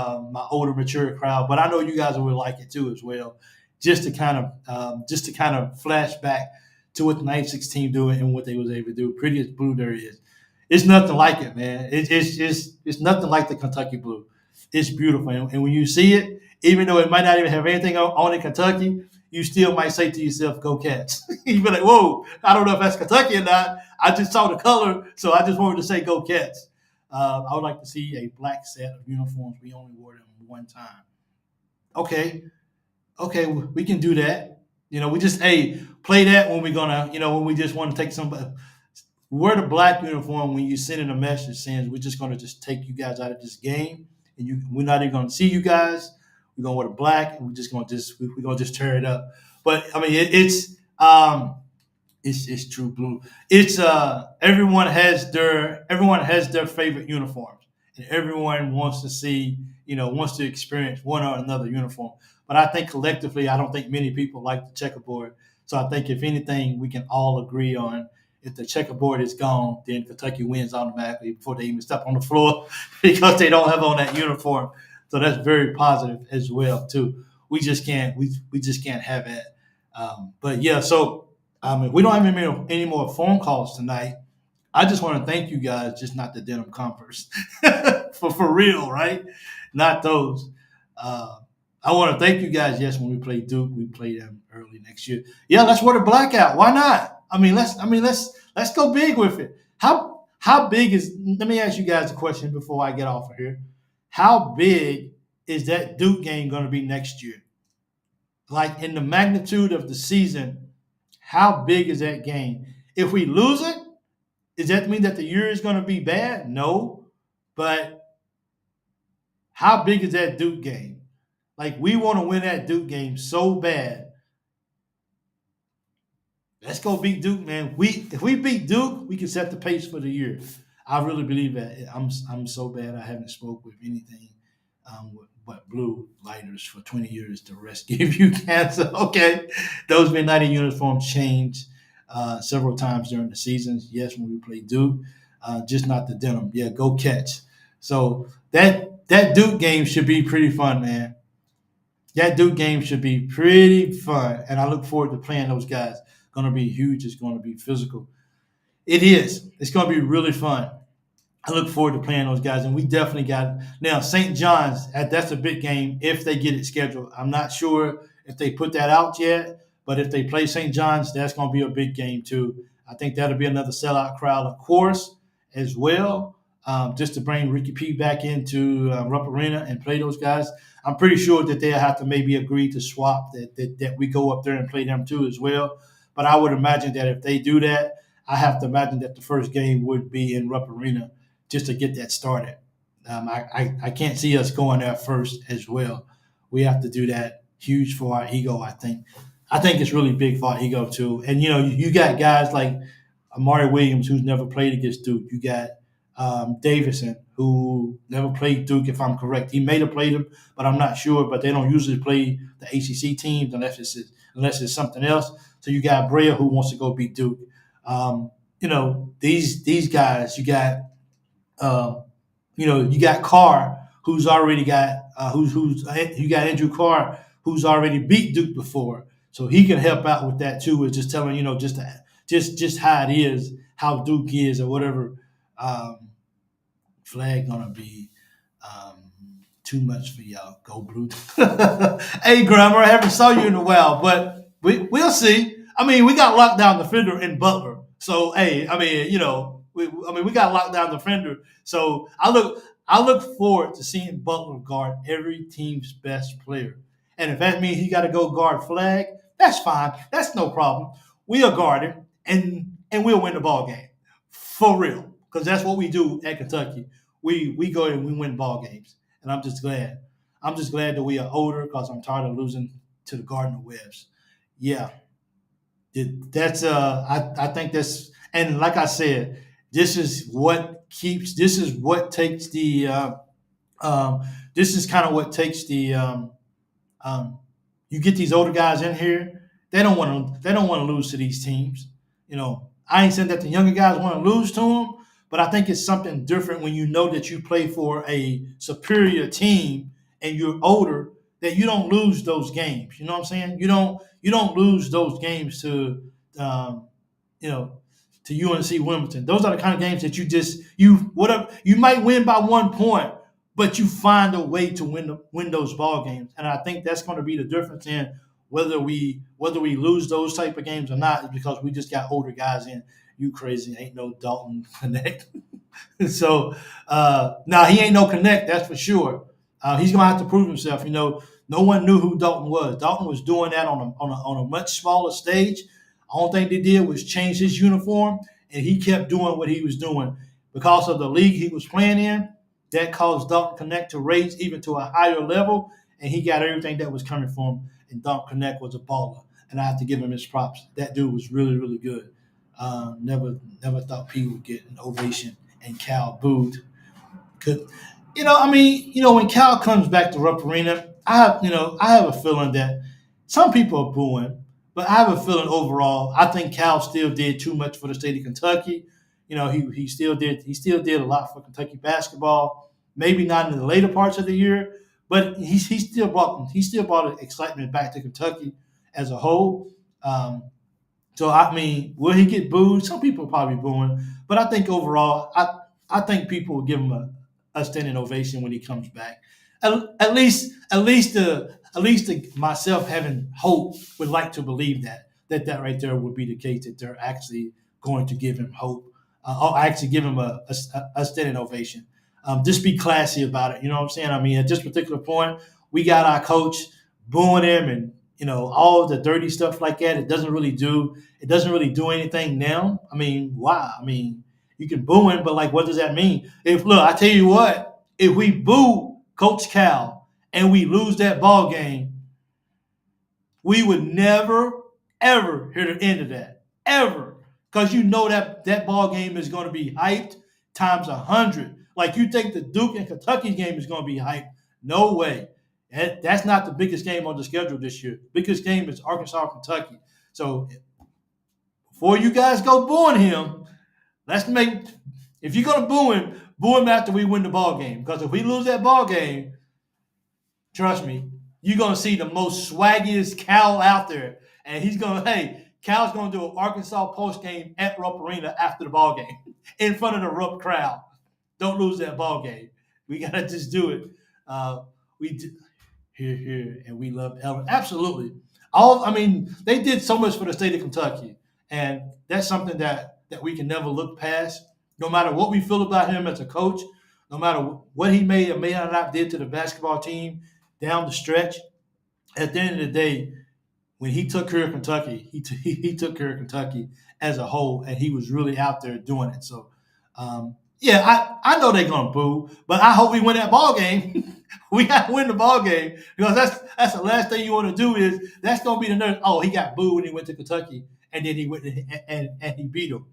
[SPEAKER 1] older, mature crowd. But I know you guys will like it too as well. Just to kind of flash back to what the 96 team doing and what they was able to do. Pretty as blue there is. It's nothing like it, man. It's nothing like the Kentucky blue. It's beautiful. And when you see it, even though it might not even have anything on in Kentucky, you still might say to yourself, go Cats. You be like, whoa, I don't know if that's Kentucky or not. I just saw the color, so I just wanted to say go Cats. I would like to see a black set of uniforms. We only wore them one time. Okay, we can do that. We just, play that when we're going to, when we just want to take somebody. Wear the black uniform when you send in a message saying we're just going to just take you guys out of this game, and we're not even going to see you guys. We're going to wear the black, and we're going to just tear it up. But I mean, it's true blue. It's everyone has their favorite uniforms, and everyone wants to see, wants to experience one or another uniform. But I think collectively, I don't think many people like the checkerboard. So I think if anything, we can all agree on, if the checkerboard is gone, then Kentucky wins automatically before they even step on the floor because they don't have on that uniform. So that's very positive as well too. We just can't have that. But yeah, so we don't have any more phone calls tonight. I just want to thank you guys, just not the denim Converse, for real, right? Not those. I want to thank you guys. Yes, when we play Duke, we play them early next year. Yeah, let's wear the blackout. Why not? Let's go big with it. How big is? Let me ask you guys a question before I get off of here. How big is that Duke game going to be next year? Like in the magnitude of the season, how big is that game? If we lose it, does that mean that the year is going to be bad? No, but how big is that Duke game? Like, we want to win that Duke game so bad. Let's go beat Duke, man. If we beat Duke, we can set the pace for the year. I really believe that. I'm so bad I haven't spoke with anything but blue lighters for 20 years to rescue you cancer. Okay, those midnight uniforms changed several times during the seasons. Yes, when we played Duke, just not the denim. Yeah, go Cats. So that Duke game should be pretty fun, man. That Duke game should be pretty fun, and I look forward to playing those guys. Going to be huge. It's going to be physical. It is. It's going to be really fun. I look forward to playing those guys, and we definitely got – now, St. John's, that's a big game if they get it scheduled. I'm not sure if they put that out yet, but if they play St. John's, that's going to be a big game too. I think that'll be another sellout crowd, of course, as well, just to bring Ricky P back into Rupp Arena and play those guys. I'm pretty sure that they'll have to maybe agree to swap, that we go up there and play them too as well. But I would imagine that if they do that, I have to imagine that the first game would be in Rupp Arena just to get that started. I can't see us going there first as well. We have to do that. Huge for our ego, I think. I think it's really big for our ego too. And, you got guys like Amari Williams, who's never played against Duke. You got Davison, who never played Duke, if I'm correct. He may have played him, but I'm not sure. But they don't usually play the ACC teams unless it's something else. So you got Brera, who wants to go beat Duke. These guys, you got You got Carr, who's already got you got Andrew Carr, who's already beat Duke before, so he can help out with that too. Is just telling just how it is, how Duke is, or whatever. Flag gonna be too much for y'all. Go blue. Hey, Grammar, I haven't saw you in a while, but we'll see. I mean, we got lockdown defender in Butler, so hey, I mean, we got lockdown defender. So I look forward to seeing Butler guard every team's best player, and if that means he got to go guard Flag, that's fine. That's no problem. We'll guard him, and we'll win the ball game for real, because that's what we do at Kentucky. We go and we win ball games, and I'm just glad. I'm just glad that we are older because I'm tired of losing to the Gardner Webbs. Yeah, that's I think that's, and like I said, this is what keeps. This is kind of what takes the you get these older guys in here. They don't want to lose to these teams. I ain't saying that the younger guys want to lose to them, but I think it's something different when you know that you play for a superior team and you're older, that you don't lose those games. You know what I'm saying? You don't lose those games to to UNC Wilmington. Those are the kind of games that you might win by 1 point, but you find a way to win those ball games. And I think that's going to be the difference in whether we lose those type of games or not, is because we just got older guys in. You crazy, ain't no Dalton Connect. So now he ain't no Connect, that's for sure. He's gonna have to prove himself. No one knew who Dalton was. Dalton was doing that on a much smaller stage. Only thing they did was change his uniform, and he kept doing what he was doing. Because of the league he was playing in, that caused Dalton Connect to raise even to a higher level, and he got everything that was coming from him. And Dalton Connect was a baller, and I have to give him his props. That dude was really, really good. Never thought P would get an ovation and Cal booed. When Cal comes back to Rupp Arena, I have a feeling that some people are booing, but I have a feeling overall, I think Cal still did too much for the state of Kentucky. He still did a lot for Kentucky basketball. Maybe not in the later parts of the year, but he still brought excitement back to Kentucky as a whole. So I mean, will he get booed? Some people are probably booing, but I think overall, I think people will give him a standing ovation when he comes back. At least myself having hope would like to believe that right there would be the case, that they're actually going to give him hope, or actually give him a standing ovation. Just be classy about it. You know what I'm saying? I mean, at this particular point, we got our coach booing him and all the dirty stuff like that. It doesn't really do anything now. I mean, why? I mean, you can boo him, but what does that mean? I tell you what, if we boo Coach Cal and we lose that ball game, we would never, ever hear the end of that. Ever. Because that ball game is going to be hyped times 100. You think the Duke and Kentucky game is going to be hyped? No way. That's not the biggest game on the schedule this year. The biggest game is Arkansas, Kentucky. So before you guys go booing him, if you're going to boo him after we win the ball game. Because if we lose that ball game, trust me, you're going to see the most swaggiest Cal out there. And Cal's going to do an Arkansas post game at Rupp Arena after the ball game in front of the Rupp crowd. Don't lose that ball game. We got to just do it. Here, and we love Ellen. Absolutely. They did so much for the state of Kentucky, and that's something that we can never look past. No matter what we feel about him as a coach, no matter what he may or may not did to the basketball team down the stretch, at the end of the day, when he took care of Kentucky, he took care of Kentucky as a whole, and he was really out there doing it. So, I know they're gonna boo, but I hope we win that ball game. We got to win the ball game, because that's the last thing you want to do. Is that's gonna be the next. Oh, he got booed when he went to Kentucky, and then he went and he beat him.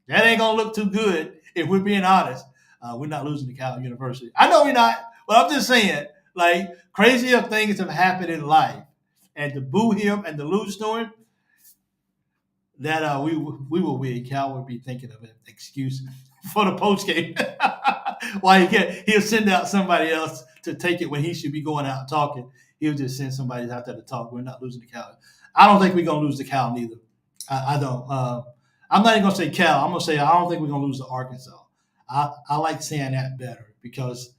[SPEAKER 1] That ain't gonna look too good if we're being honest. We're not losing to Cal University. I know we're not, but I'm just saying, crazier things have happened in life, and to boo him and to lose to him, that we will win. Cal would be thinking of an excuse for the post game. Why he'll send out somebody else to take it when he should be going out talking. He'll just send somebody out there to talk. We're not losing to Cal. I don't think we're gonna lose to Cal neither. I don't. I'm not even gonna say Cal. I'm gonna say I don't think we're gonna lose to Arkansas. I like saying that better because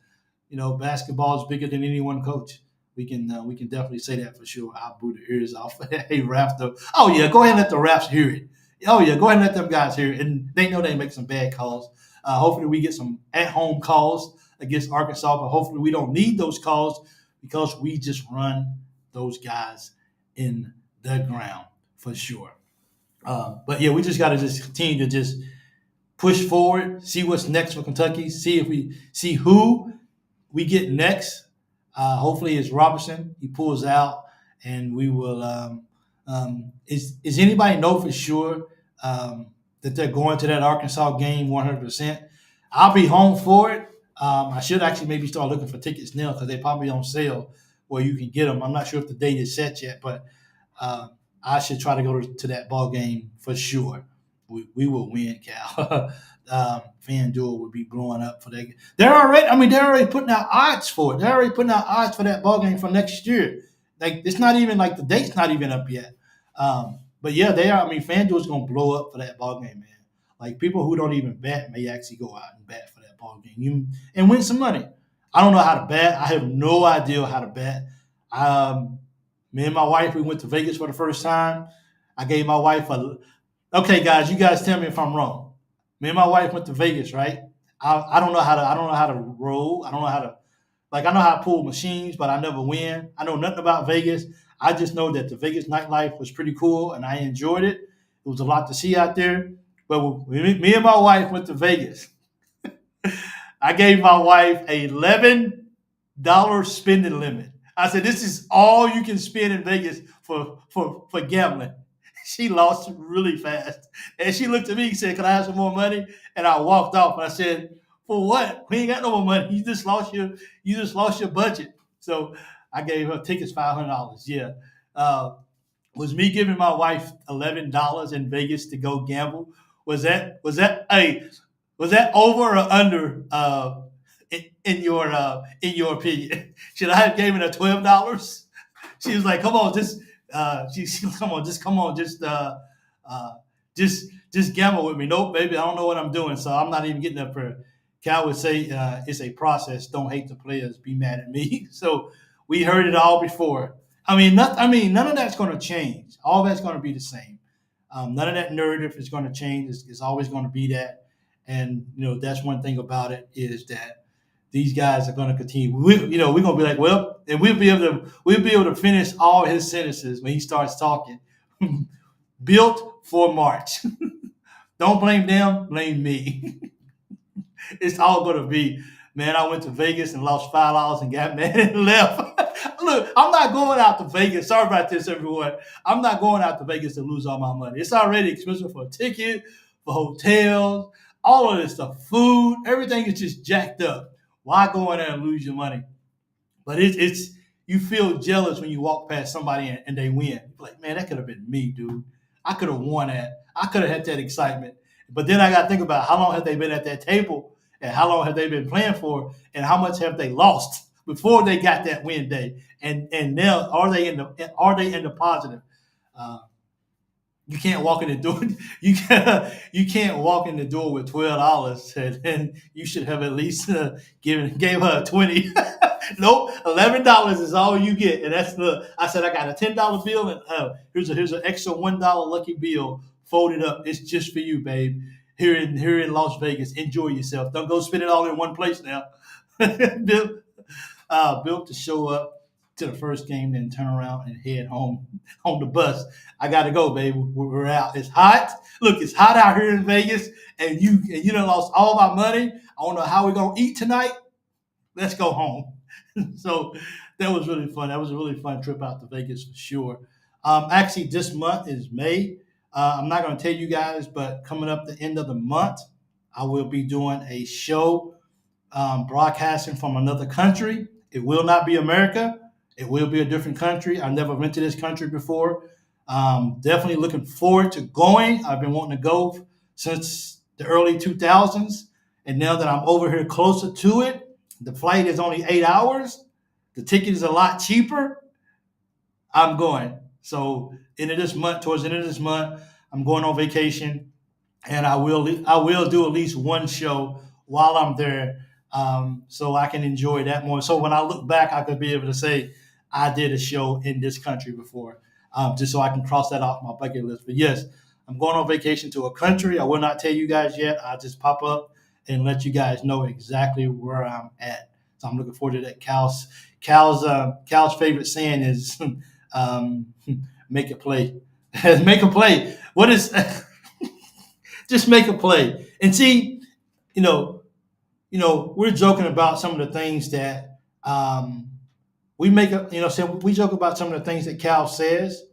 [SPEAKER 1] basketball is bigger than any one coach. We can definitely say that for sure. I'll boo the ears off. Hey, Raffle. Oh yeah, go ahead and let the refs hear it. Oh yeah, go ahead and let them guys hear it. And they know they make some bad calls. Hopefully we get some at-home calls against Arkansas, but hopefully we don't need those calls because we just run those guys in the ground for sure. But yeah, we just got to just continue to just push forward, see what's next for Kentucky, see who we get next. Hopefully it's Robertson. He pulls out, and we will. Is anybody know for sure that they're going to that Arkansas game 100%? I'll be home for it. I should actually maybe start looking for tickets now because they're probably on sale where you can get them. I'm not sure if the date is set yet, but I should try to go to that ball game for sure. We will win, Cal. FanDuel would be blowing up for that. They're already putting out odds for it. They're already putting out odds for that ball game for next year. Like it's not even like the date's not even up yet. But yeah, they are. FanDuel's gonna blow up for that ball game, man. Like people who don't even bet may actually go out and bet for that ball game and win some money. I don't know how to bet. I have no idea how to bet. Me and my wife, we went to Vegas for the first time. I gave my wife okay, guys, you guys tell me if I'm wrong. Me and my wife went to Vegas, right? I don't know how to roll. I don't know how to I know how to pull machines, but I never win. I know nothing about Vegas. I just know that the Vegas nightlife was pretty cool and I enjoyed it. It was a lot to see out there. But me and my wife went to Vegas. I gave my wife a $11 spending limit. I said, this is all you can spend in Vegas for gambling. She lost really fast. And she looked at me and said, can I have some more money? And I walked off. And I said, for what? We ain't got no more money. You just lost your budget. So I gave her tickets $500. Yeah. Was me giving my wife $11 in Vegas to go gamble? Was that over or under in your opinion? Should I have given her $12? She was like, come on, just gamble with me. Nope, baby, I don't know what I'm doing, so I'm not even getting up here. Cal would say it's a process. Don't hate the players. Be mad at me. So we heard it all before. None of that's going to change. All that's going to be the same. None of that narrative is going to change. It's always going to be that. And that's one thing about it is that these guys are going to continue. We're going to be like, well, and we'll be able to finish all his sentences when he starts talking. Built for March. Don't blame them. Blame me. It's all going to be, man, I went to Vegas and lost $5 and got mad and left. Look, I'm not going out to Vegas. Sorry about this, everyone. I'm not going out to Vegas to lose all my money. It's already expensive for a ticket, for hotels, all of this stuff, food. Everything is just jacked up. Why go in there and lose your money? But it's you feel jealous when you walk past somebody and they win. You're like, man, that could have been me, dude. I could have won that. I could have had that excitement. But then I got to think about how long have they been at that table and how long have they been playing for and how much have they lost before they got that win day. And now are they in the positive? You can't walk in the door. You can't walk in the door with $12, and you should have at least gave her $20. Nope, $11 is all you get, and that's I said I got a $10 bill, and here's an extra $1 lucky bill folded up. It's just for you, babe. Here in Las Vegas, enjoy yourself. Don't go spend it all in one place now. Built to show up to the first game, then turn around and head home on the bus. I got to go, baby. We're out. It's hot. Look, it's hot out here in Vegas, and you done lost all my money. I don't know how we're going to eat tonight. Let's go home. So that was really fun. That was a really fun trip out to Vegas for sure. Actually, this month is May. I'm not going to tell you guys, but coming up the end of the month, I will be doing a show broadcasting from another country. It will not be America. It will be a different country. I've never been to this country before. Definitely looking forward to going. I've been wanting to go since the early 2000s, And now that I'm over here closer to it, the flight is only 8 hours. The ticket is a lot cheaper. I'm going. So towards the end of this month, I'm going on vacation, and I will do at least one show while I'm there, so I can enjoy that more. So when I look back, I could be able to say I did a show in this country before, just so I can cross that off my bucket list. But yes, I'm going on vacation to a country. I will not tell you guys yet. I'll just pop up and let you guys know exactly where I'm at. So I'm looking forward to that. Cal's favorite saying is make a play. Make a play. What is just make a play. And see, we're joking about some of the things that we joke about some of the things that Cal says,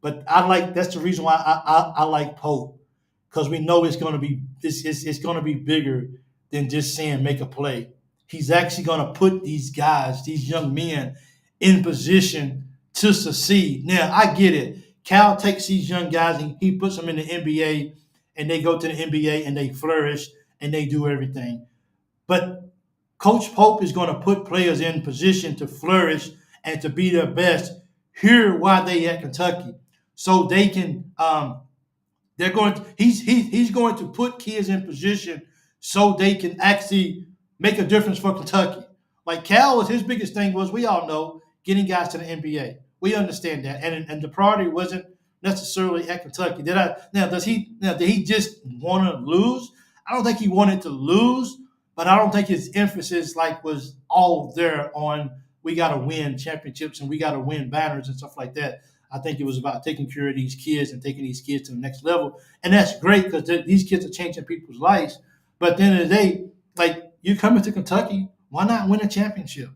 [SPEAKER 1] but that's the reason why I like Pope, because we know it's going to be bigger than just saying make a play. He's actually going to put these guys, these young men, in position to succeed. Now, I get it. Cal takes these young guys and he puts them in the NBA, and they go to the NBA and they flourish and they do everything. But Coach Pope is going to put players in position to flourish and to be their best here while they at Kentucky, so they can. He's going to put kids in position so they can actually make a difference for Kentucky. Like his biggest thing was, we all know, getting guys to the NBA. We understand that, and the priority wasn't necessarily at Kentucky. Did he just want to lose? I don't think he wanted to lose, but I don't think his emphasis was all there on we got to win championships and we got to win banners and stuff like that. I think it was about taking care of these kids and taking these kids to the next level, and that's great because these kids are changing people's lives. But at the end of the day, you coming to Kentucky, why not win a championship?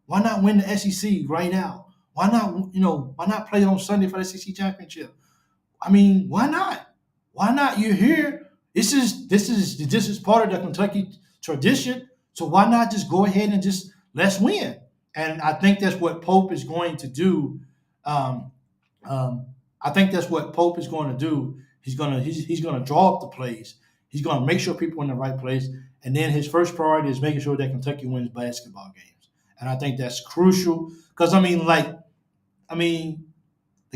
[SPEAKER 1] Why not win the SEC right now? Why not play on Sunday for the SEC championship? I mean, why not? Why not? You're here. This is part of the Kentucky tradition. So why not just go ahead and just let's win? And I think that's what Pope is going to do. I think that's what Pope is going to do. He's gonna draw up the plays. He's gonna make sure people are in the right place. And then his first priority is making sure that Kentucky wins basketball games. And I think that's crucial because the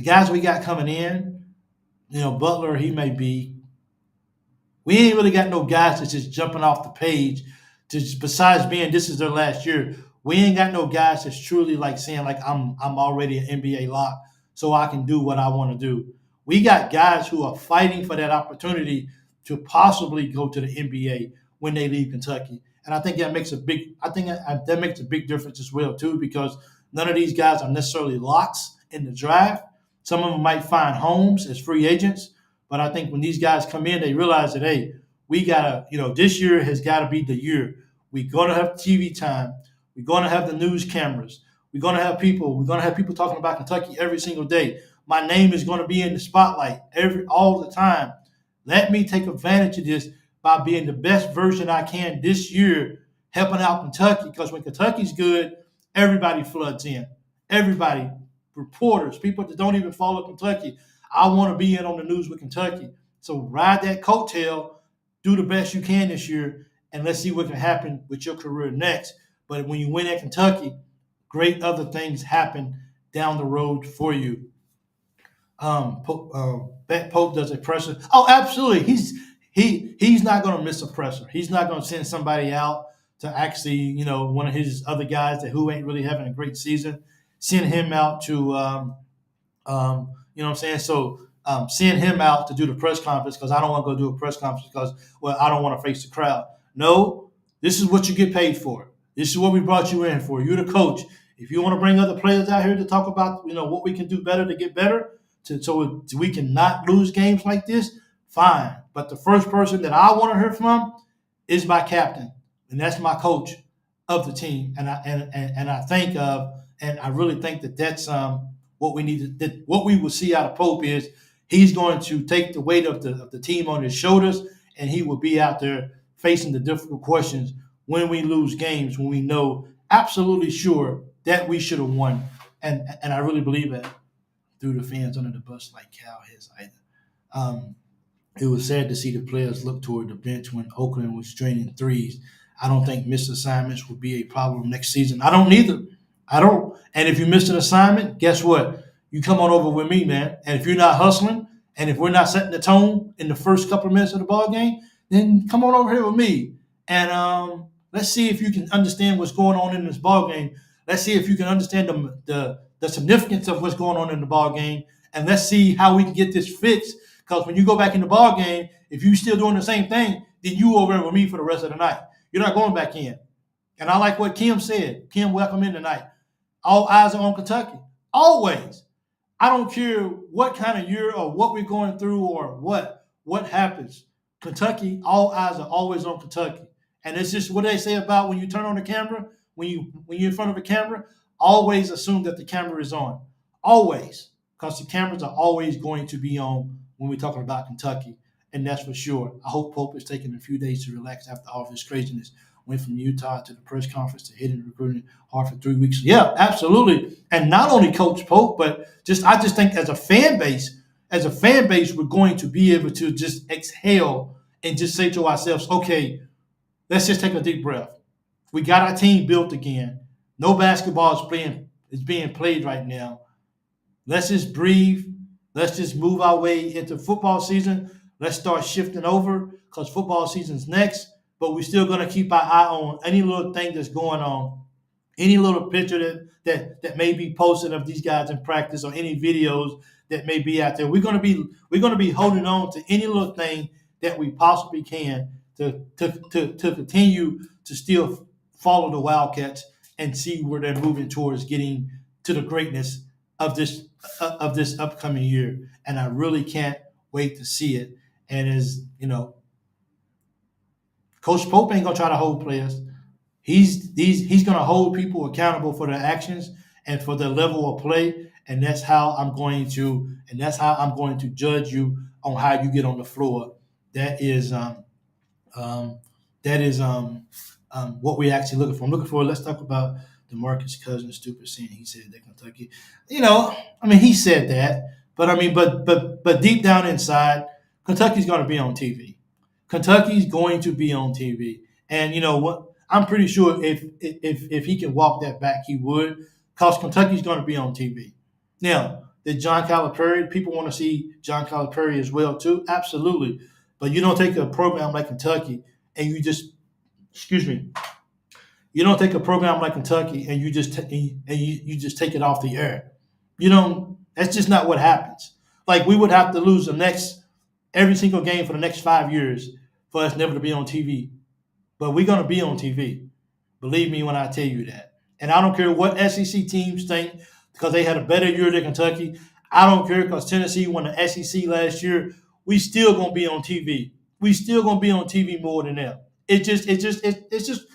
[SPEAKER 1] guys we got coming in, Butler, he may be. We ain't really got no guys that's just jumping off the page. Besides being this is their last year, we ain't got no guys that's truly saying I'm already an NBA lock, so I can do what I want to do. We got guys who are fighting for that opportunity to possibly go to the NBA when they leave Kentucky, and I think that makes a big. That makes a big difference as well too, because none of these guys are necessarily locks in the draft. Some of them might find homes as free agents, but I think when these guys come in, they realize that hey, we gotta, this year has got to be the year. We're gonna have TV time. We're gonna have the news cameras. We're gonna have people talking about Kentucky every single day. My name is gonna be in the spotlight all the time. Let me take advantage of this by being the best version I can this year, helping out Kentucky, because when Kentucky's good, everybody floods in. Everybody, reporters, people that don't even follow Kentucky. I want to be in on the news with Kentucky. So ride that coattail, do the best you can this year, and let's see what can happen with your career next. But when you win at Kentucky, great other things happen down the road for you. Pope does a presser. Oh, absolutely. He's not going to miss a presser. He's not going to send somebody out to actually, one of his other guys who ain't really having a great season, send him out to, you know what I'm saying? So send him out to do the press conference because I don't want to go do a press conference because, I don't want to face the crowd. No, this is what you get paid for. This is what we brought you in for. You're the coach. If you want to bring other players out here to talk about, what we can do better to get better, so we can not lose games like this, fine. But the first person that I want to hear from is my captain, and that's my coach of the team. And I really think that that's what we need. What we will see out of Pope is he's going to take the weight of the team on his shoulders, and he will be out there facing the difficult questions when we lose games, when we know absolutely sure that we should have won. And I really believe that through the fans under the bus like Cal has either. it was sad to see the players look toward the bench when Oakland was draining threes. I don't think missed assignments will be a problem next season. I don't either. I don't. And if you missed an assignment, guess what? You come on over with me, man. And if you're not hustling, and if we're not setting the tone in the first couple of minutes of the ball game, then come on over here with me. And let's see if you can understand what's going on in this ball game. Let's see if you can understand the significance of what's going on in the ball game, and let's see how we can get this fixed. Because when you go back in the ball game, if you're still doing the same thing, then you over there with me for the rest of the night. You're not going back in. And I like what Kim said. Kim, welcome in tonight. All eyes are on Kentucky. Always. I don't care what kind of year or what we're going through or what happens. Kentucky, all eyes are always on Kentucky. And it's just what they say about when you turn on the camera, when you're in front of a camera, always assume that the camera is on. Always. Because the cameras are always going to be on when we're talking about Kentucky. And that's for sure. I hope Pope is taking a few days to relax after all this craziness. Went from Utah to the press conference to hitting recruiting hard for 3 weeks. Yeah, absolutely. And not only Coach Pope, but I just think as a fan base, we're going to be able to just exhale and just say to ourselves, okay, let's just take a deep breath. We got our team built again. No basketball is being played right now. Let's just breathe. Let's just move our way into football season. Let's start shifting over because football season's next. But we're still going to keep our eye on any little thing that's going on, any little picture that may be posted of these guys in practice or any videos that may be out there. We're going to be holding on to any little thing that we possibly can to continue to still follow the Wildcats and see where they're moving towards getting to the greatness of this upcoming year. And I really can't wait to see it. And as you know, Coach Pope ain't gonna try to hold players. He's gonna hold people accountable for their actions and for their level of play. And that's how I'm going to judge you on how you get on the floor. That is what we're actually looking for. I'm looking for. Let's talk about 𝐷eMarcus Cousins stupid saying he said that Kentucky. He said that, but deep down inside, Kentucky's going to be on TV. Kentucky's going to be on TV, and you know what? I'm pretty sure if he can walk that back, he would, because Kentucky's going to be on TV. Now, did John Calipari? People want to see John Calipari as well too. Absolutely, but you don't take a program like Kentucky and you just, you don't take a program like Kentucky and you just take it off the air. That's just not what happens. Like we would have to lose every single game for the next 5 years for us never to be on TV. But we're going to be on TV. Believe me when I tell you that. And I don't care what SEC teams think because they had a better year than Kentucky. I don't care because Tennessee won the SEC last year. We still going to be on TV. We still going to be on TV more than them. It's just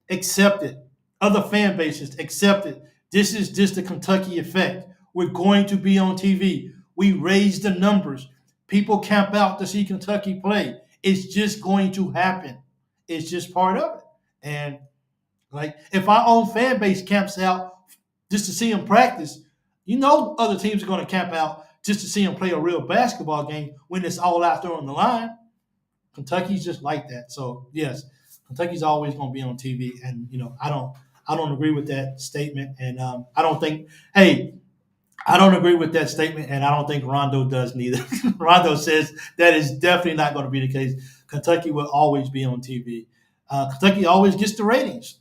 [SPEAKER 1] accept it. Other fan bases accept it. This is just the Kentucky effect. We're going to be on TV. We raise the numbers. People camp out to see Kentucky play. It's just going to happen. It's just part of it. And like if our own fan base camps out just to see them practice, other teams are going to camp out just to see them play a real basketball game when it's all out there on the line. Kentucky's just like that. So yes, Kentucky's always going to be on TV. And I don't agree with that statement. And I don't agree with that statement, and I don't think Rondo does neither. Rondo says that is definitely not going to be the case. Kentucky will always be on TV. Kentucky always gets the ratings,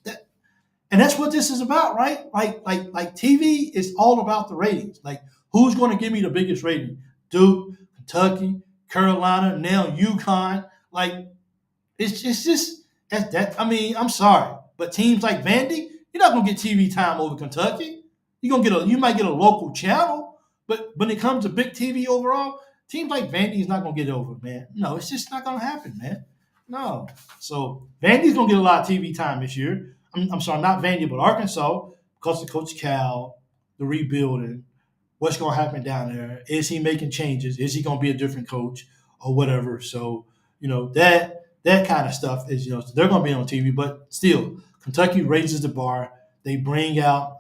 [SPEAKER 1] and that's what this is about, right? Like TV is all about the ratings. Like who's going to give me the biggest rating? Duke, Kentucky, Carolina, now UConn. Like it's just that. I mean, I'm sorry, but teams like Vandy, you're not going to get TV time over Kentucky. You might get a local channel, but when it comes to big TV overall, teams like Vandy is not going to get it over, man. No, it's just not going to happen, man. No. So Vandy's going to get a lot of TV time this year. I'm sorry, not Vandy, but Arkansas, because of Coach Cal, the rebuilding, what's going to happen down there? Is he making changes? Is he going to be a different coach or whatever? So, that kind of stuff is, so they're going to be on TV, but still, Kentucky raises the bar. They bring out,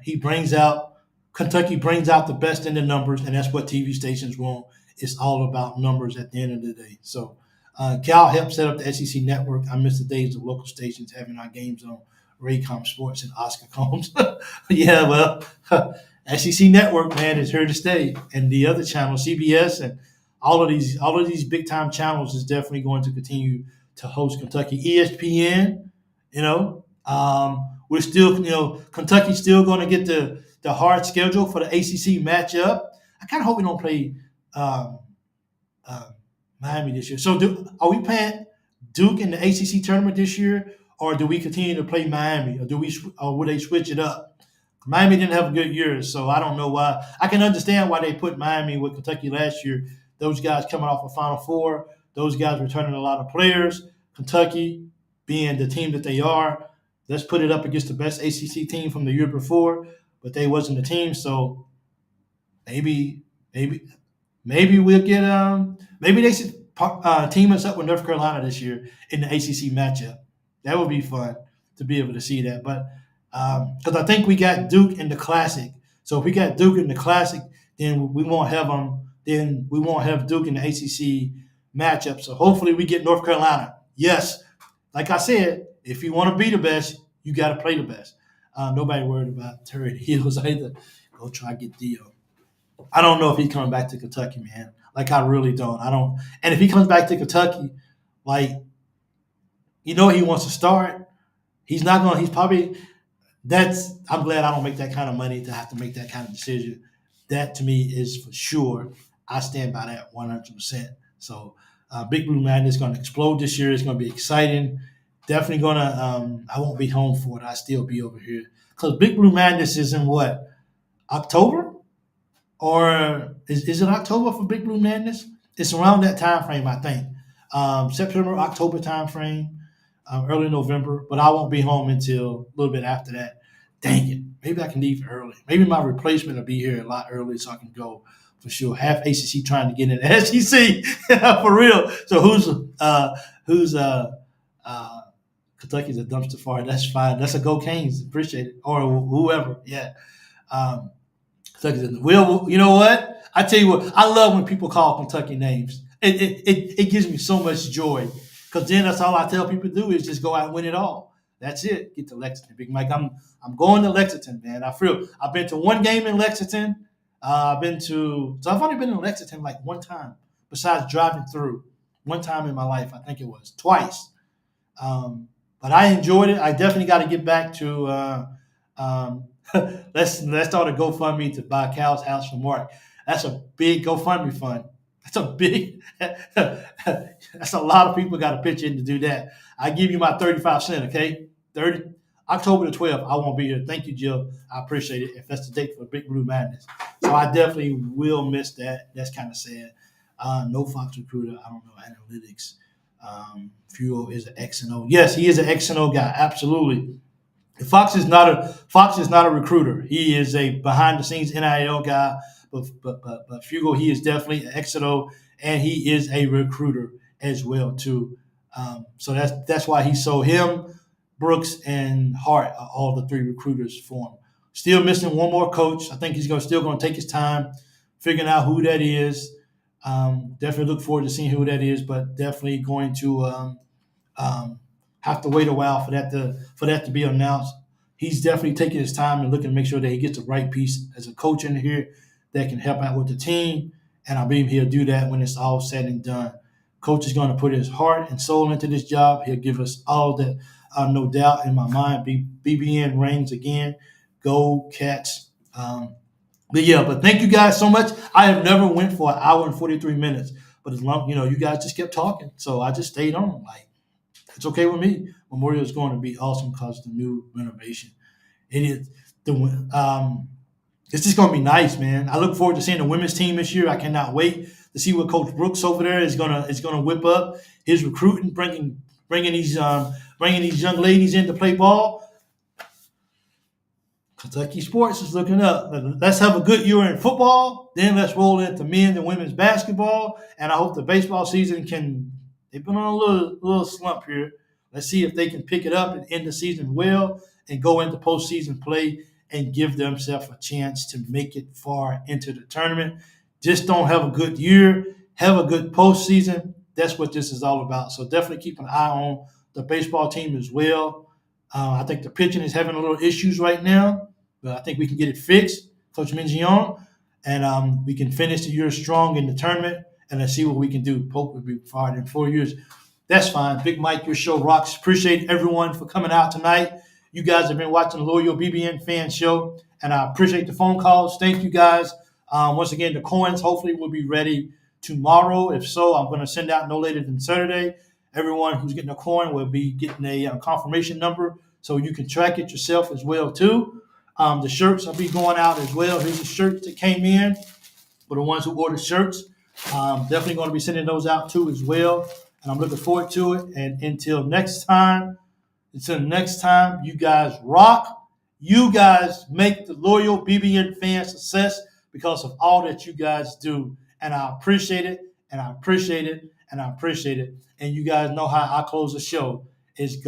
[SPEAKER 1] he brings out
[SPEAKER 5] Kentucky brings out the best in the numbers, and that's what TV stations want. It's all about numbers at the end of the day. So Cal helped set up the SEC network. I miss the days of local stations having our games on Raycom Sports and 𝐒𝐿𝐐𝐐𝐂𝐑𝐈𝐏𝐍𝐿. Yeah, well, SEC network, man, is here to stay, and the other channels, CBS and all of these big time channels, is definitely going to continue to host Kentucky. ESPN, we're still, Kentucky's still going to get the hard schedule for the ACC matchup. I kind of hope we don't play Miami this year. So, are we playing Duke in the ACC tournament this year, or do we continue to play Miami, or would they switch it up? Miami didn't have a good year, so I don't know why. I can understand why they put Miami with Kentucky last year. Those guys coming off a Final Four, those guys returning a lot of players. Kentucky being the team that they are, let's put it up against the best ACC team from the year before, but they wasn't the team, so maybe we'll get maybe they should team us up with North Carolina this year in the ACC matchup. That would be fun to be able to see that, but because I think we got Duke in the Classic, so if we got Duke in the Classic, then we won't have them. Then we won't have Duke in the ACC matchup. So hopefully we get North Carolina. Yes, like I said, if you want to be the best, you got to play the best. Nobody worried about Terry Hills either. Go try to get Dio. I don't know if he's coming back to Kentucky, man. Like, I really don't. I don't. And if he comes back to Kentucky, like, he wants to start. He's not going to – he's probably – I'm glad I don't make that kind of money to have to make that kind of decision. That, to me, is for sure. I stand by that 100%. So, Big Blue Madness is going to explode this year. It's going to be exciting. Definitely going to I won't be home for it. I'll still be over here. Because Big Blue Madness is in what? October? Or is it October for Big Blue Madness? It's around that time frame, I think. September, October time frame, early November. But I won't be home until a little bit after that. Dang it. Maybe I can leave early. Maybe my replacement will be here a lot early so I can go for sure. Half ACC trying to get in the SEC for real. So who's Kentucky's a dumpster fire. That's fine. That's a 𝐂𝐐𝐑𝐈𝐿𝐍. Appreciate it. Or whoever. Yeah. Kentucky's you know what? I tell you what, I love when people call Kentucky names. It gives me so much joy. Because then that's all I tell people to do is just go out and win it all. That's it. Get to Lexington. Big Mike, I'm going to Lexington, man. I've been to one game in Lexington. I've only been in Lexington like one time, besides driving through. One time in my life, I think it was. Twice. But I enjoyed it. I definitely got to get back to let's start a GoFundMe to buy Cal's house for Mark. That's a big GoFundMe fund. That's a lot of people got to pitch in to do that. I give you my 35 cents, okay? October the 12th, I won't be here. Thank you, Jill. I appreciate it if that's the date for Big Blue Madness. So I definitely will miss that. That's kind of sad. No Fox recruiter. I don't know analytics. Fuel is an X and O. Yes, he is an X and O guy. Absolutely. Fox is not a recruiter. He is a behind the scenes NIL guy. But Fugo, he is definitely an X and O, and he is a recruiter as well too. So that's why he sold him. Brooks and Hart are all the three recruiters for him. Still missing one more coach. I think he's still going to take his time figuring out who that is. Definitely look forward to seeing who that is, but definitely going to have to wait a while for that to be announced. He's definitely taking his time and looking to make sure that he gets the right piece as a coach in here that can help out with the team, and I believe he'll do that when it's all said and done. Coach is going to put his heart and soul into this job. He'll give us all that. No doubt in my mind. BBN reigns again. Go Cats. But thank you guys so much. I have never went for 1 hour and 43 minutes, but as long you guys just kept talking, so I just stayed on. Like, it's okay with me. Memorial is going to be awesome because of the new renovation. It is it's just going to be nice, man. I look forward to seeing the women's team this year. I cannot wait to see what Coach Brooks over there is gonna whip up. His recruiting, bringing these young ladies in to play ball. Kentucky sports is looking up. Let's have a good year in football. Then let's roll into men's and women's basketball. And I hope the baseball season they've been on a little slump here. Let's see if they can pick it up and end the season well and go into postseason play and give themselves a chance to make it far into the tournament. Just don't have a good year, have a good postseason. That's what this is all about. So definitely keep an eye on the baseball team as well. I think the pitching is having a little issues right now, but I think we can get it fixed, Coach Minjion, and we can finish the year strong in the tournament, and let's see what we can do. Pope will be fired in 4 years. That's fine. Big Mike, your show rocks. Appreciate everyone for coming out tonight. You guys have been watching the Loyal BBN Fan Show, and I appreciate the phone calls. Thank you, guys. Once again, the coins hopefully will be ready tomorrow. If so, I'm going to send out no later than Saturday. Everyone who's getting a coin will be getting a confirmation number, so you can track it yourself as well, too. The shirts will be going out as well. Here's the shirts that came in for the ones who ordered shirts. Definitely going to be sending those out, too, as well. And I'm looking forward to it. And until next time, you guys rock. You guys make the Loyal BBN Fan success because of all that you guys do. And I appreciate it, and I appreciate it, and I appreciate it. And you guys know how I close the show. It's go.